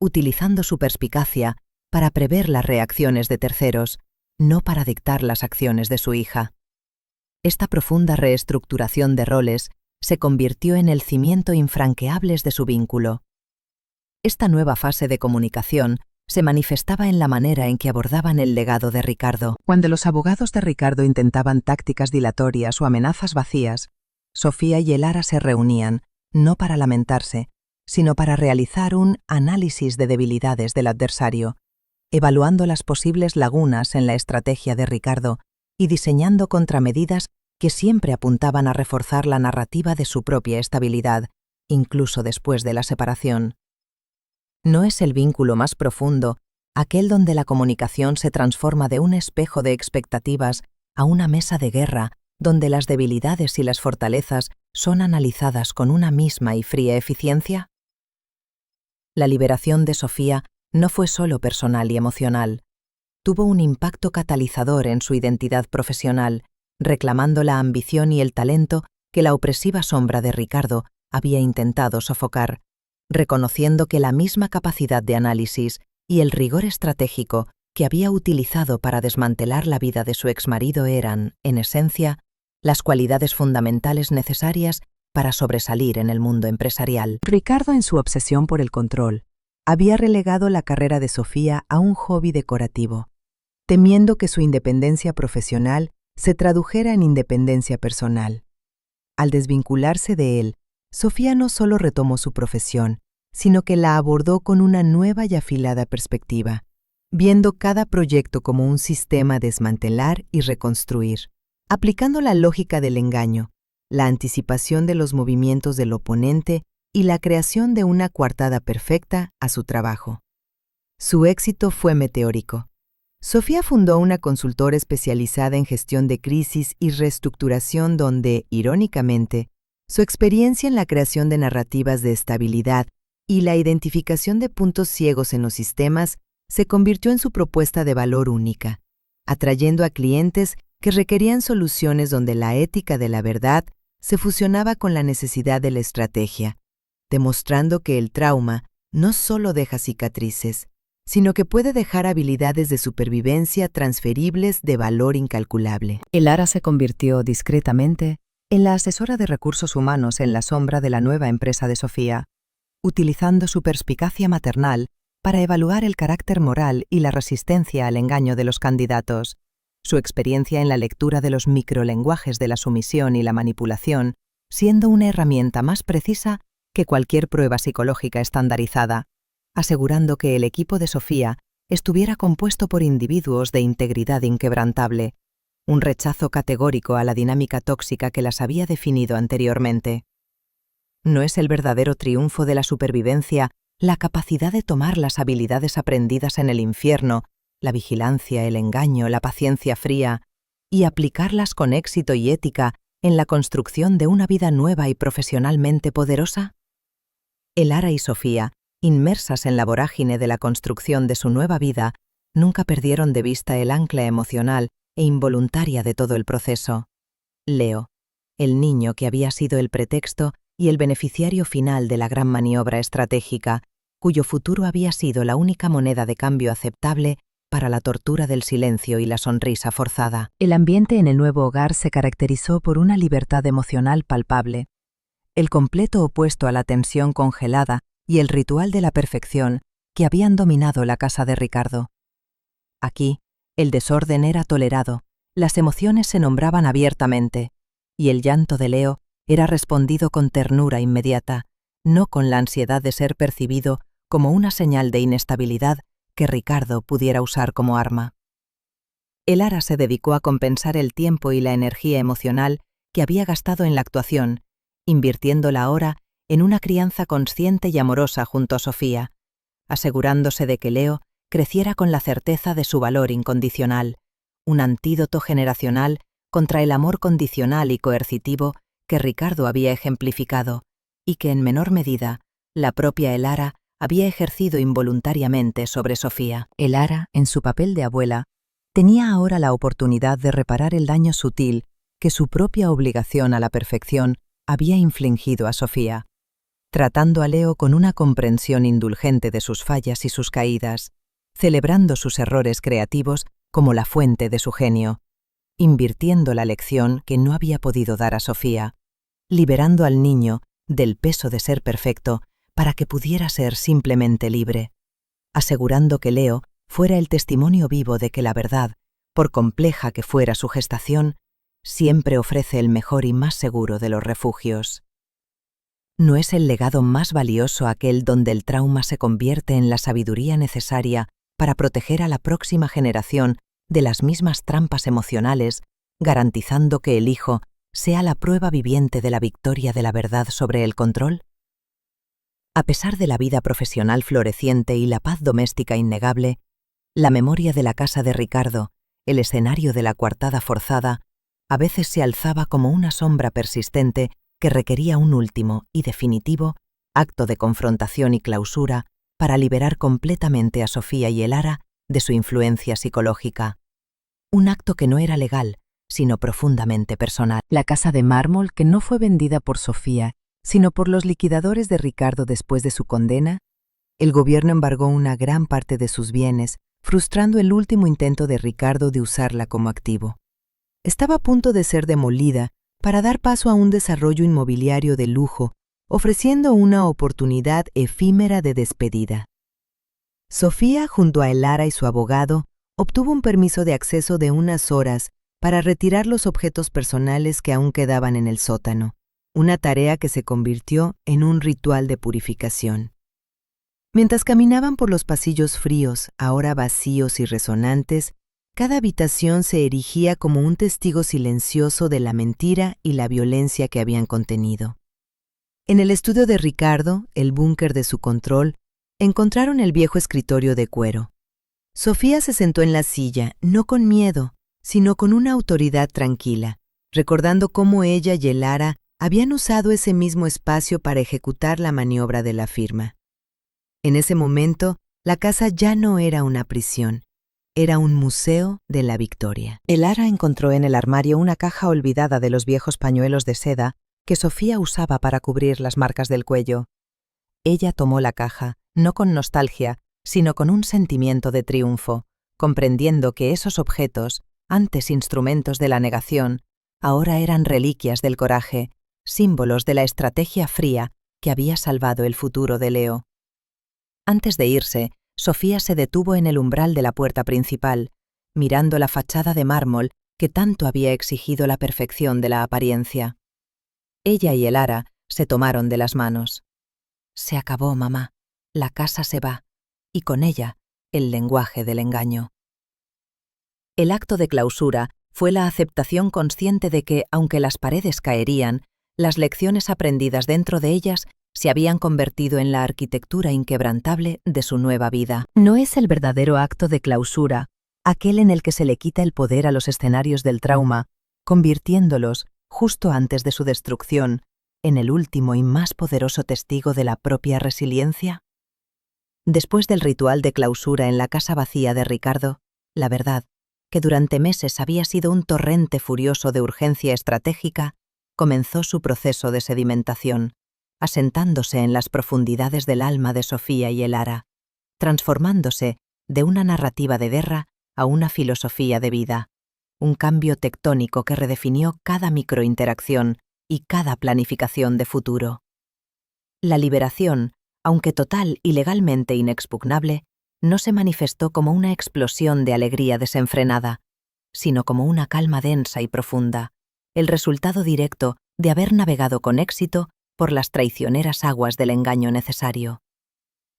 utilizando su perspicacia para prever las reacciones de terceros, no para dictar las acciones de su hija. Esta profunda reestructuración de roles se convirtió en el cimiento infranqueable de su vínculo. Esta nueva fase de comunicación se manifestaba en la manera en que abordaban el legado de Ricardo. Cuando los abogados de Ricardo intentaban tácticas dilatorias o amenazas vacías, Sofía y Elara se reunían, no para lamentarse, sino para realizar un análisis de debilidades del adversario, evaluando las posibles lagunas en la estrategia de Ricardo y diseñando contramedidas que siempre apuntaban a reforzar la narrativa de su propia estabilidad, incluso después de la separación. ¿No es el vínculo más profundo aquel donde la comunicación se transforma de un espejo de expectativas a una mesa de guerra, donde las debilidades y las fortalezas son analizadas con una misma y fría eficiencia? La liberación de Sofía no fue solo personal y emocional. Tuvo un impacto catalizador en su identidad profesional, reclamando la ambición y el talento que la opresiva sombra de Ricardo había intentado sofocar, reconociendo que la misma capacidad de análisis y el rigor estratégico que había utilizado para desmantelar la vida de su exmarido eran, en esencia, las cualidades fundamentales necesarias para sobresalir en el mundo empresarial. Ricardo, en su obsesión por el control, había relegado la carrera de Sofía a un hobby decorativo, temiendo que su independencia profesional se tradujera en independencia personal. Al desvincularse de él, Sofía no solo retomó su profesión, sino que la abordó con una nueva y afilada perspectiva, viendo cada proyecto como un sistema a desmantelar y reconstruir, aplicando la lógica del engaño, la anticipación de los movimientos del oponente y la creación de una coartada perfecta a su trabajo. Su éxito fue meteórico. Sofía fundó una consultora especializada en gestión de crisis y reestructuración donde, irónicamente, su experiencia en la creación de narrativas de estabilidad y la identificación de puntos ciegos en los sistemas se convirtió en su propuesta de valor única, atrayendo a clientes que requerían soluciones donde la ética de la verdad se fusionaba con la necesidad de la estrategia, demostrando que el trauma no solo deja cicatrices, sino que puede dejar habilidades de supervivencia transferibles de valor incalculable. Elara se convirtió discretamente en la asesora de recursos humanos en la sombra de la nueva empresa de Sofía, utilizando su perspicacia maternal para evaluar el carácter moral y la resistencia al engaño de los candidatos, su experiencia en la lectura de los microlenguajes de la sumisión y la manipulación, siendo una herramienta más precisa que cualquier prueba psicológica estandarizada, asegurando que el equipo de Sofía estuviera compuesto por individuos de integridad inquebrantable, un rechazo categórico a la dinámica tóxica que las había definido anteriormente. ¿No es el verdadero triunfo de la supervivencia la capacidad de tomar las habilidades aprendidas en el infierno, la vigilancia, el engaño, la paciencia fría, y aplicarlas con éxito y ética en la construcción de una vida nueva y profesionalmente poderosa? Elara y Sofía, inmersas en la vorágine de la construcción de su nueva vida, nunca perdieron de vista el ancla emocional e involuntaria de todo el proceso. Leo, el niño que había sido el pretexto y el beneficiario final de la gran maniobra estratégica, cuyo futuro había sido la única moneda de cambio aceptable para la tortura del silencio y la sonrisa forzada. El ambiente en el nuevo hogar se caracterizó por una libertad emocional palpable, el completo opuesto a la tensión congelada y el ritual de la perfección que habían dominado la casa de Ricardo. Aquí, el desorden era tolerado, las emociones se nombraban abiertamente, y el llanto de Leo era respondido con ternura inmediata, no con la ansiedad de ser percibido como una señal de inestabilidad que Ricardo pudiera usar como arma. Elara se dedicó a compensar el tiempo y la energía emocional que había gastado en la actuación, invirtiéndola ahora en una crianza consciente y amorosa junto a Sofía, asegurándose de que Leo creciera con la certeza de su valor incondicional, un antídoto generacional contra el amor condicional y coercitivo que Ricardo había ejemplificado y que en menor medida la propia Elara había ejercido involuntariamente sobre Sofía. Elara, en su papel de abuela, tenía ahora la oportunidad de reparar el daño sutil que su propia obligación a la perfección había infligido a Sofía, tratando a Leo con una comprensión indulgente de sus fallas y sus caídas, celebrando sus errores creativos como la fuente de su genio, invirtiendo la lección que no había podido dar a Sofía, liberando al niño del peso de ser perfecto para que pudiera ser simplemente libre, asegurando que Leo fuera el testimonio vivo de que la verdad, por compleja que fuera su gestación, siempre ofrece el mejor y más seguro de los refugios. ¿No es el legado más valioso aquel donde el trauma se convierte en la sabiduría necesaria para proteger a la próxima generación de las mismas trampas emocionales, garantizando que el hijo sea la prueba viviente de la victoria de la verdad sobre el control? A pesar de la vida profesional floreciente y la paz doméstica innegable, la memoria de la casa de Ricardo, el escenario de la coartada forzada, a veces se alzaba como una sombra persistente que requería un último y definitivo acto de confrontación y clausura para liberar completamente a Sofía y Elara de su influencia psicológica. Un acto que no era legal, sino profundamente personal. La casa de mármol, que no fue vendida por Sofía, sino por los liquidadores de Ricardo después de su condena, el gobierno embargó una gran parte de sus bienes, frustrando el último intento de Ricardo de usarla como activo. Estaba a punto de ser demolida para dar paso a un desarrollo inmobiliario de lujo, ofreciendo una oportunidad efímera de despedida. Sofía, junto a Elara y su abogado, obtuvo un permiso de acceso de unas horas para retirar los objetos personales que aún quedaban en el sótano, una tarea que se convirtió en un ritual de purificación. Mientras caminaban por los pasillos fríos, ahora vacíos y resonantes, cada habitación se erigía como un testigo silencioso de la mentira y la violencia que habían contenido. En el estudio de Ricardo, el búnker de su control, encontraron el viejo escritorio de cuero. Sofía se sentó en la silla, no con miedo, sino con una autoridad tranquila, recordando cómo ella y Elara habían usado ese mismo espacio para ejecutar la maniobra de la firma. En ese momento, la casa ya no era una prisión, era un museo de la victoria. Elara encontró en el armario una caja olvidada de los viejos pañuelos de seda que Sofía usaba para cubrir las marcas del cuello. Ella tomó la caja, no con nostalgia, sino con un sentimiento de triunfo, comprendiendo que esos objetos, antes instrumentos de la negación, ahora eran reliquias del coraje, símbolos de la estrategia fría que había salvado el futuro de Leo. Antes de irse, Sofía se detuvo en el umbral de la puerta principal, mirando la fachada de mármol que tanto había exigido la perfección de la apariencia. Ella y Elara se tomaron de las manos. Se acabó, mamá. La casa se va, y con ella el lenguaje del engaño. El acto de clausura fue la aceptación consciente de que, aunque las paredes caerían, las lecciones aprendidas dentro de ellas se habían convertido en la arquitectura inquebrantable de su nueva vida. No es el verdadero acto de clausura, aquel en el que se le quita el poder a los escenarios del trauma, convirtiéndolos, justo antes de su destrucción, en el último y más poderoso testigo de la propia resiliencia. Después del ritual de clausura en la casa vacía de Ricardo, la verdad, que durante meses había sido un torrente furioso de urgencia estratégica, comenzó su proceso de sedimentación, asentándose en las profundidades del alma de Sofía y Elara, transformándose de una narrativa de guerra a una filosofía de vida, un cambio tectónico que redefinió cada microinteracción y cada planificación de futuro. La liberación, aunque total y legalmente inexpugnable, no se manifestó como una explosión de alegría desenfrenada, sino como una calma densa y profunda, el resultado directo de haber navegado con éxito por las traicioneras aguas del engaño necesario.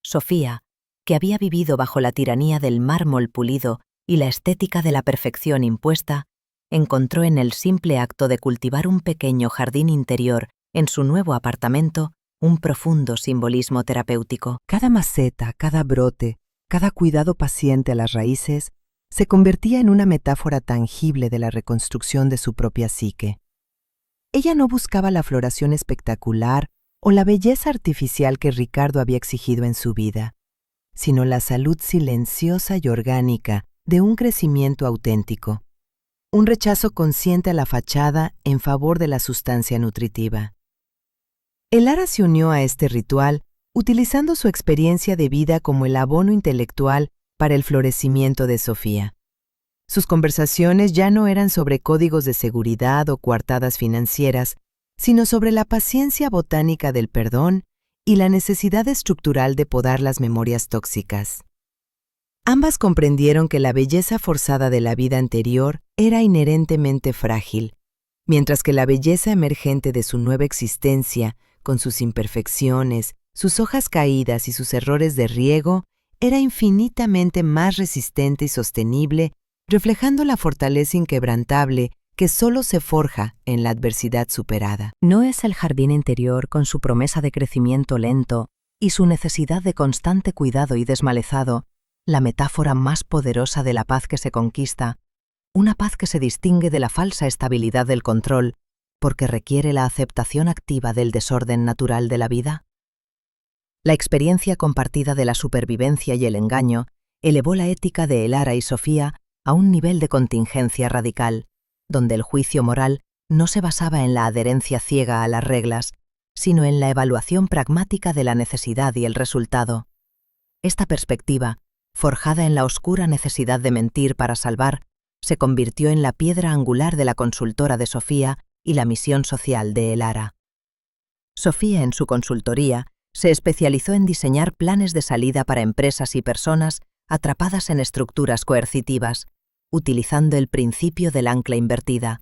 Sofía, que había vivido bajo la tiranía del mármol pulido y la estética de la perfección impuesta, encontró en el simple acto de cultivar un pequeño jardín interior en su nuevo apartamento un profundo simbolismo terapéutico. Cada maceta, cada brote, cada cuidado paciente a las raíces, se convertía en una metáfora tangible de la reconstrucción de su propia psique. Ella no buscaba la floración espectacular o la belleza artificial que Ricardo había exigido en su vida, sino la salud silenciosa y orgánica de un crecimiento auténtico, un rechazo consciente a la fachada en favor de la sustancia nutritiva. Elara se unió a este ritual utilizando su experiencia de vida como el abono intelectual para el florecimiento de Sofía. Sus conversaciones ya no eran sobre códigos de seguridad o coartadas financieras, sino sobre la paciencia botánica del perdón y la necesidad estructural de podar las memorias tóxicas. Ambas comprendieron que la belleza forzada de la vida anterior era inherentemente frágil, mientras que la belleza emergente de su nueva existencia, con sus imperfecciones, sus hojas caídas y sus errores de riego, era infinitamente más resistente y sostenible, reflejando la fortaleza inquebrantable que solo se forja en la adversidad superada. ¿No es el jardín interior, con su promesa de crecimiento lento y su necesidad de constante cuidado y desmalezado, la metáfora más poderosa de la paz que se conquista, una paz que se distingue de la falsa estabilidad del control, porque requiere la aceptación activa del desorden natural de la vida? La experiencia compartida de la supervivencia y el engaño elevó la ética de Elara y Sofía a un nivel de contingencia radical, donde el juicio moral no se basaba en la adherencia ciega a las reglas, sino en la evaluación pragmática de la necesidad y el resultado. Esta perspectiva, forjada en la oscura necesidad de mentir para salvar, se convirtió en la piedra angular de la consultora de Sofía y la misión social de Elara. Sofía, en su consultoría, se especializó en diseñar planes de salida para empresas y personas atrapadas en estructuras coercitivas, utilizando el principio del ancla invertida: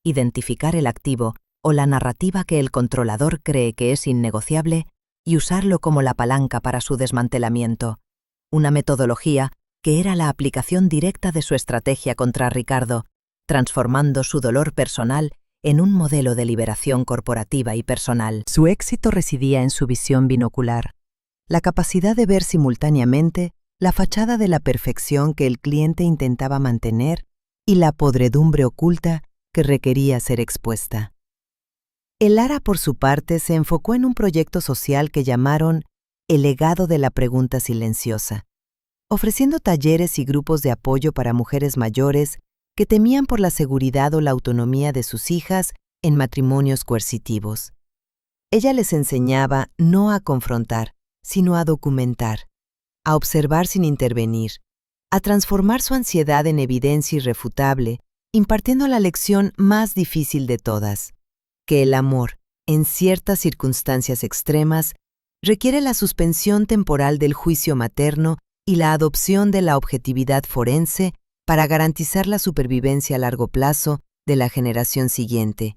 identificar el activo o la narrativa que el controlador cree que es innegociable y usarlo como la palanca para su desmantelamiento, una metodología que era la aplicación directa de su estrategia contra Ricardo, transformando su dolor personal en un modelo de liberación corporativa y personal. Su éxito residía en su visión binocular, la capacidad de ver simultáneamente la fachada de la perfección que el cliente intentaba mantener y la podredumbre oculta que requería ser expuesta. Elara, por su parte, se enfocó en un proyecto social que llamaron El legado de la pregunta silenciosa, ofreciendo talleres y grupos de apoyo para mujeres mayores que temían por la seguridad o la autonomía de sus hijas en matrimonios coercitivos. Ella les enseñaba no a confrontar, sino a documentar, a observar sin intervenir, a transformar su ansiedad en evidencia irrefutable, impartiendo la lección más difícil de todas, que el amor, en ciertas circunstancias extremas, requiere la suspensión temporal del juicio materno y la adopción de la objetividad forense para garantizar la supervivencia a largo plazo de la generación siguiente.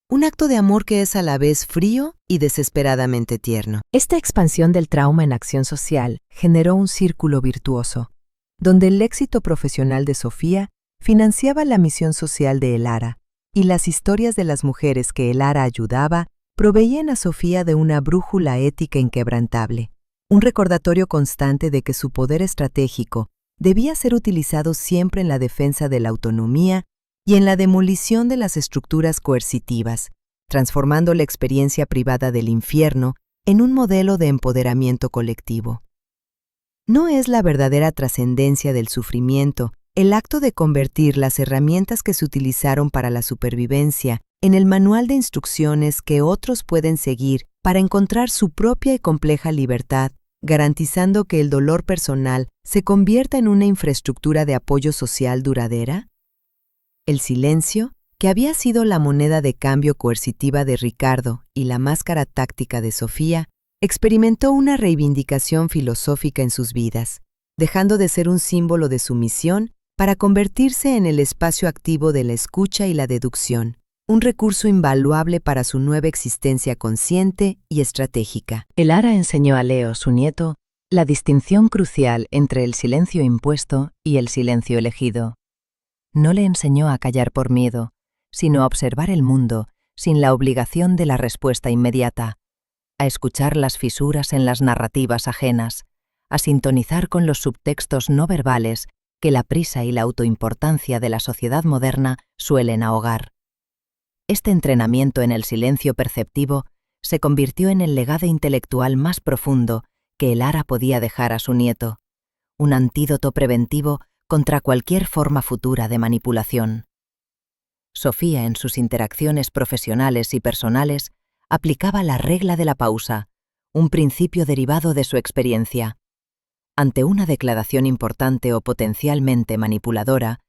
Un acto de amor que es a la vez frío y desesperadamente tierno. Esta expansión del trauma en acción social generó un círculo virtuoso, donde el éxito profesional de Sofía financiaba la misión social de Elara, y las historias de las mujeres que Elara ayudaba proveían a Sofía de una brújula ética inquebrantable, un recordatorio constante de que su poder estratégico debía ser utilizado siempre en la defensa de la autonomía y en la demolición de las estructuras coercitivas, transformando la experiencia privada del infierno en un modelo de empoderamiento colectivo. No es la verdadera trascendencia del sufrimiento el acto de convertir las herramientas que se utilizaron para la supervivencia en el manual de instrucciones que otros pueden seguir para encontrar su propia y compleja libertad, garantizando que el dolor personal se convierta en una infraestructura de apoyo social duradera. El silencio, que había sido la moneda de cambio coercitiva de Ricardo y la máscara táctica de Sofía, experimentó una reivindicación filosófica en sus vidas, dejando de ser un símbolo de sumisión para convertirse en el espacio activo de la escucha y la deducción, un recurso invaluable para su nueva existencia consciente y estratégica. Elara enseñó a Leo, su nieto, la distinción crucial entre el silencio impuesto y el silencio elegido. No le enseñó a callar por miedo, sino a observar el mundo sin la obligación de la respuesta inmediata, a escuchar las fisuras en las narrativas ajenas, a sintonizar con los subtextos no verbales que la prisa y la autoimportancia de la sociedad moderna suelen ahogar. Este entrenamiento en el silencio perceptivo se convirtió en el legado intelectual más profundo que Elara podía dejar a su nieto, un antídoto preventivo contra cualquier forma futura de manipulación. Sofía, en sus interacciones profesionales y personales, aplicaba la regla de la pausa, un principio derivado de su experiencia. Ante una declaración importante o potencialmente manipuladora,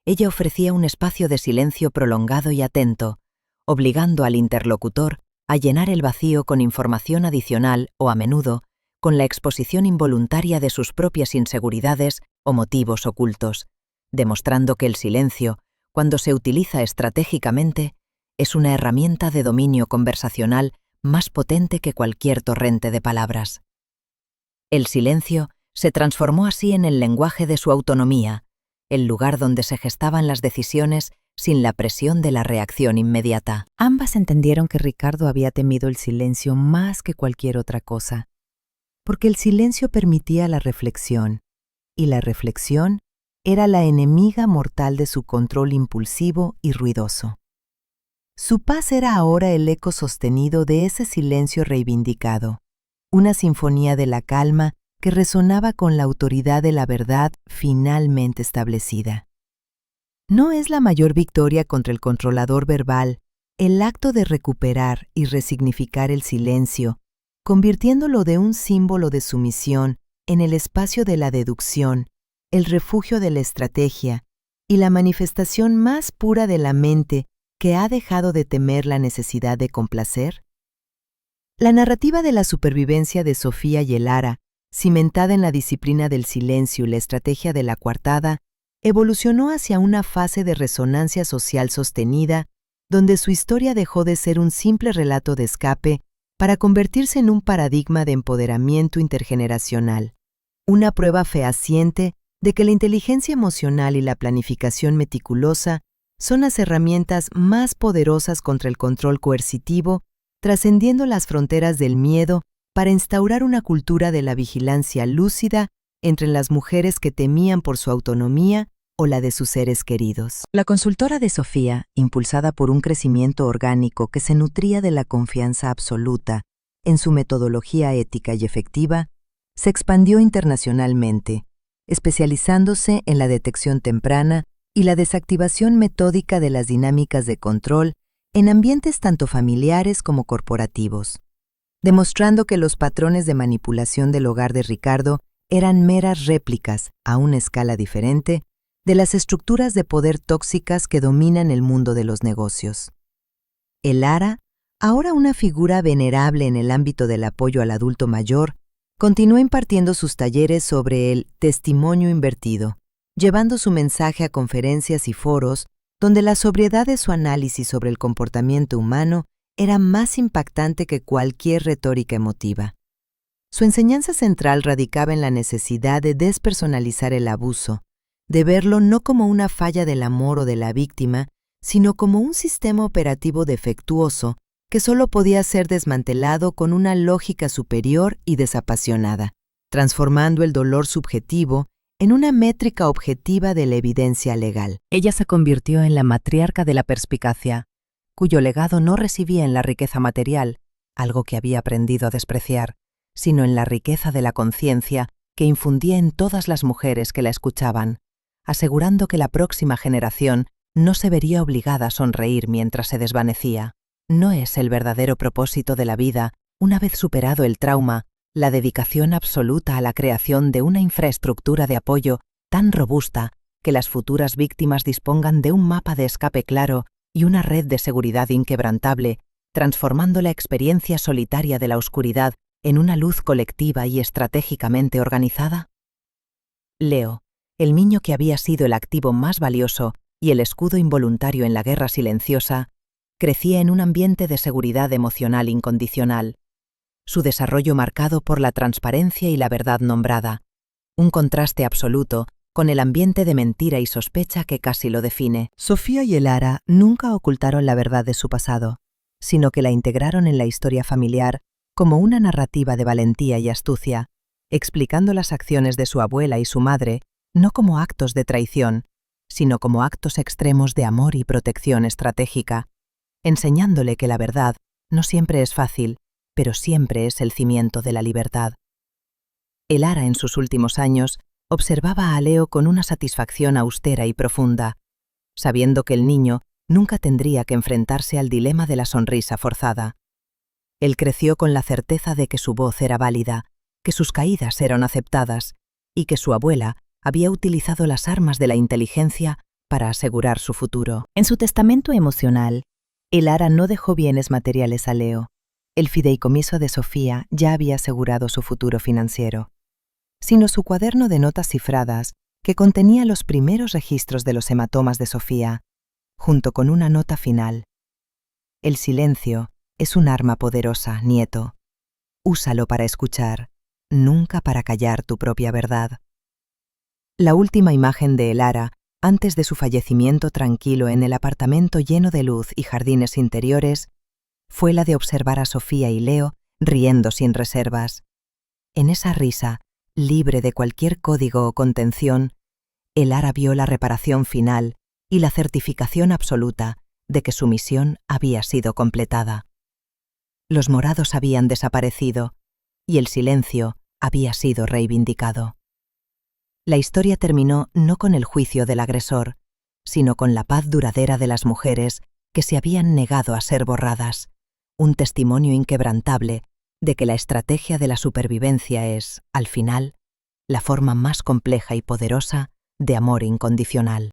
ella ofrecía un espacio de silencio prolongado y atento, obligando al interlocutor a llenar el vacío con información adicional o, a menudo, con la exposición involuntaria de sus propias inseguridades o motivos ocultos, demostrando que el silencio, cuando se utiliza estratégicamente, es una herramienta de dominio conversacional más potente que cualquier torrente de palabras. El silencio se transformó así en el lenguaje de su autonomía, el lugar donde se gestaban las decisiones sin la presión de la reacción inmediata. Ambas entendieron que Ricardo había temido el silencio más que cualquier otra cosa, porque el silencio permitía la reflexión, y la reflexión era la enemiga mortal de su control impulsivo y ruidoso. Su paz era ahora el eco sostenido de ese silencio reivindicado, una sinfonía de la calma que resonaba con la autoridad de la verdad finalmente establecida. ¿No es la mayor victoria contra el controlador verbal el acto de recuperar y resignificar el silencio, convirtiéndolo de un símbolo de sumisión en el espacio de la deducción, el refugio de la estrategia y la manifestación más pura de la mente que ha dejado de temer la necesidad de complacer? La narrativa de la supervivencia de Sofía y Elara, cimentada en la disciplina del silencio y la estrategia de la coartada, evolucionó hacia una fase de resonancia social sostenida, donde su historia dejó de ser un simple relato de escape para convertirse en un paradigma de empoderamiento intergeneracional, una prueba fehaciente de que la inteligencia emocional y la planificación meticulosa son las herramientas más poderosas contra el control coercitivo, trascendiendo las fronteras del miedo para instaurar una cultura de la vigilancia lúcida entre las mujeres que temían por su autonomía o la de sus seres queridos. La consultora de Sofía, impulsada por un crecimiento orgánico que se nutría de la confianza absoluta en su metodología ética y efectiva, se expandió internacionalmente, especializándose en la detección temprana y la desactivación metódica de las dinámicas de control en ambientes tanto familiares como corporativos, demostrando que los patrones de manipulación del hogar de Ricardo eran meras réplicas, a una escala diferente, de las estructuras de poder tóxicas que dominan el mundo de los negocios. Elara, ahora una figura venerable en el ámbito del apoyo al adulto mayor, continuó impartiendo sus talleres sobre el testimonio invertido, llevando su mensaje a conferencias y foros donde la sobriedad de su análisis sobre el comportamiento humano era más impactante que cualquier retórica emotiva. Su enseñanza central radicaba en la necesidad de despersonalizar el abuso, de verlo no como una falla del amor o de la víctima, sino como un sistema operativo defectuoso que solo podía ser desmantelado con una lógica superior y desapasionada, transformando el dolor subjetivo en una métrica objetiva de la evidencia legal. Ella se convirtió en la matriarca de la perspicacia, cuyo legado no residía en la riqueza material, algo que había aprendido a despreciar, sino en la riqueza de la conciencia que infundía en todas las mujeres que la escuchaban, asegurando que la próxima generación no se vería obligada a sonreír mientras se desvanecía. ¿No es el verdadero propósito de la vida, una vez superado el trauma, la dedicación absoluta a la creación de una infraestructura de apoyo tan robusta que las futuras víctimas dispongan de un mapa de escape claro y una red de seguridad inquebrantable, transformando la experiencia solitaria de la oscuridad en una luz colectiva y estratégicamente organizada? Leo, el niño que había sido el activo más valioso y el escudo involuntario en la guerra silenciosa, crecía en un ambiente de seguridad emocional incondicional, su desarrollo marcado por la transparencia y la verdad nombrada, un contraste absoluto con el ambiente de mentira y sospecha que casi lo define. Sofía y Elara nunca ocultaron la verdad de su pasado, sino que la integraron en la historia familiar como una narrativa de valentía y astucia, explicando las acciones de su abuela y su madre no como actos de traición, sino como actos extremos de amor y protección estratégica, enseñándole que la verdad no siempre es fácil, pero siempre es el cimiento de la libertad. Elara, en sus últimos años, observaba a Leo con una satisfacción austera y profunda, sabiendo que el niño nunca tendría que enfrentarse al dilema de la sonrisa forzada. Él creció con la certeza de que su voz era válida, que sus caídas eran aceptadas y que su abuela había utilizado las armas de la inteligencia para asegurar su futuro. En su testamento emocional, Elara no dejó bienes materiales a Leo. El fideicomiso de Sofía ya había asegurado su futuro financiero, sino su cuaderno de notas cifradas que contenía los primeros registros de los hematomas de Sofía, junto con una nota final. El silencio es un arma poderosa, nieto. Úsalo para escuchar, nunca para callar tu propia verdad. La última imagen de Elara, antes de su fallecimiento tranquilo en el apartamento lleno de luz y jardines interiores, fue la de observar a Sofía y Leo riendo sin reservas. En esa risa, libre de cualquier código o contención, Elara vio la reparación final y la certificación absoluta de que su misión había sido completada. Los morados habían desaparecido y el silencio había sido reivindicado. La historia terminó no con el juicio del agresor, sino con la paz duradera de las mujeres que se habían negado a ser borradas, un testimonio inquebrantable de que la estrategia de la supervivencia es, al final, la forma más compleja y poderosa de amor incondicional.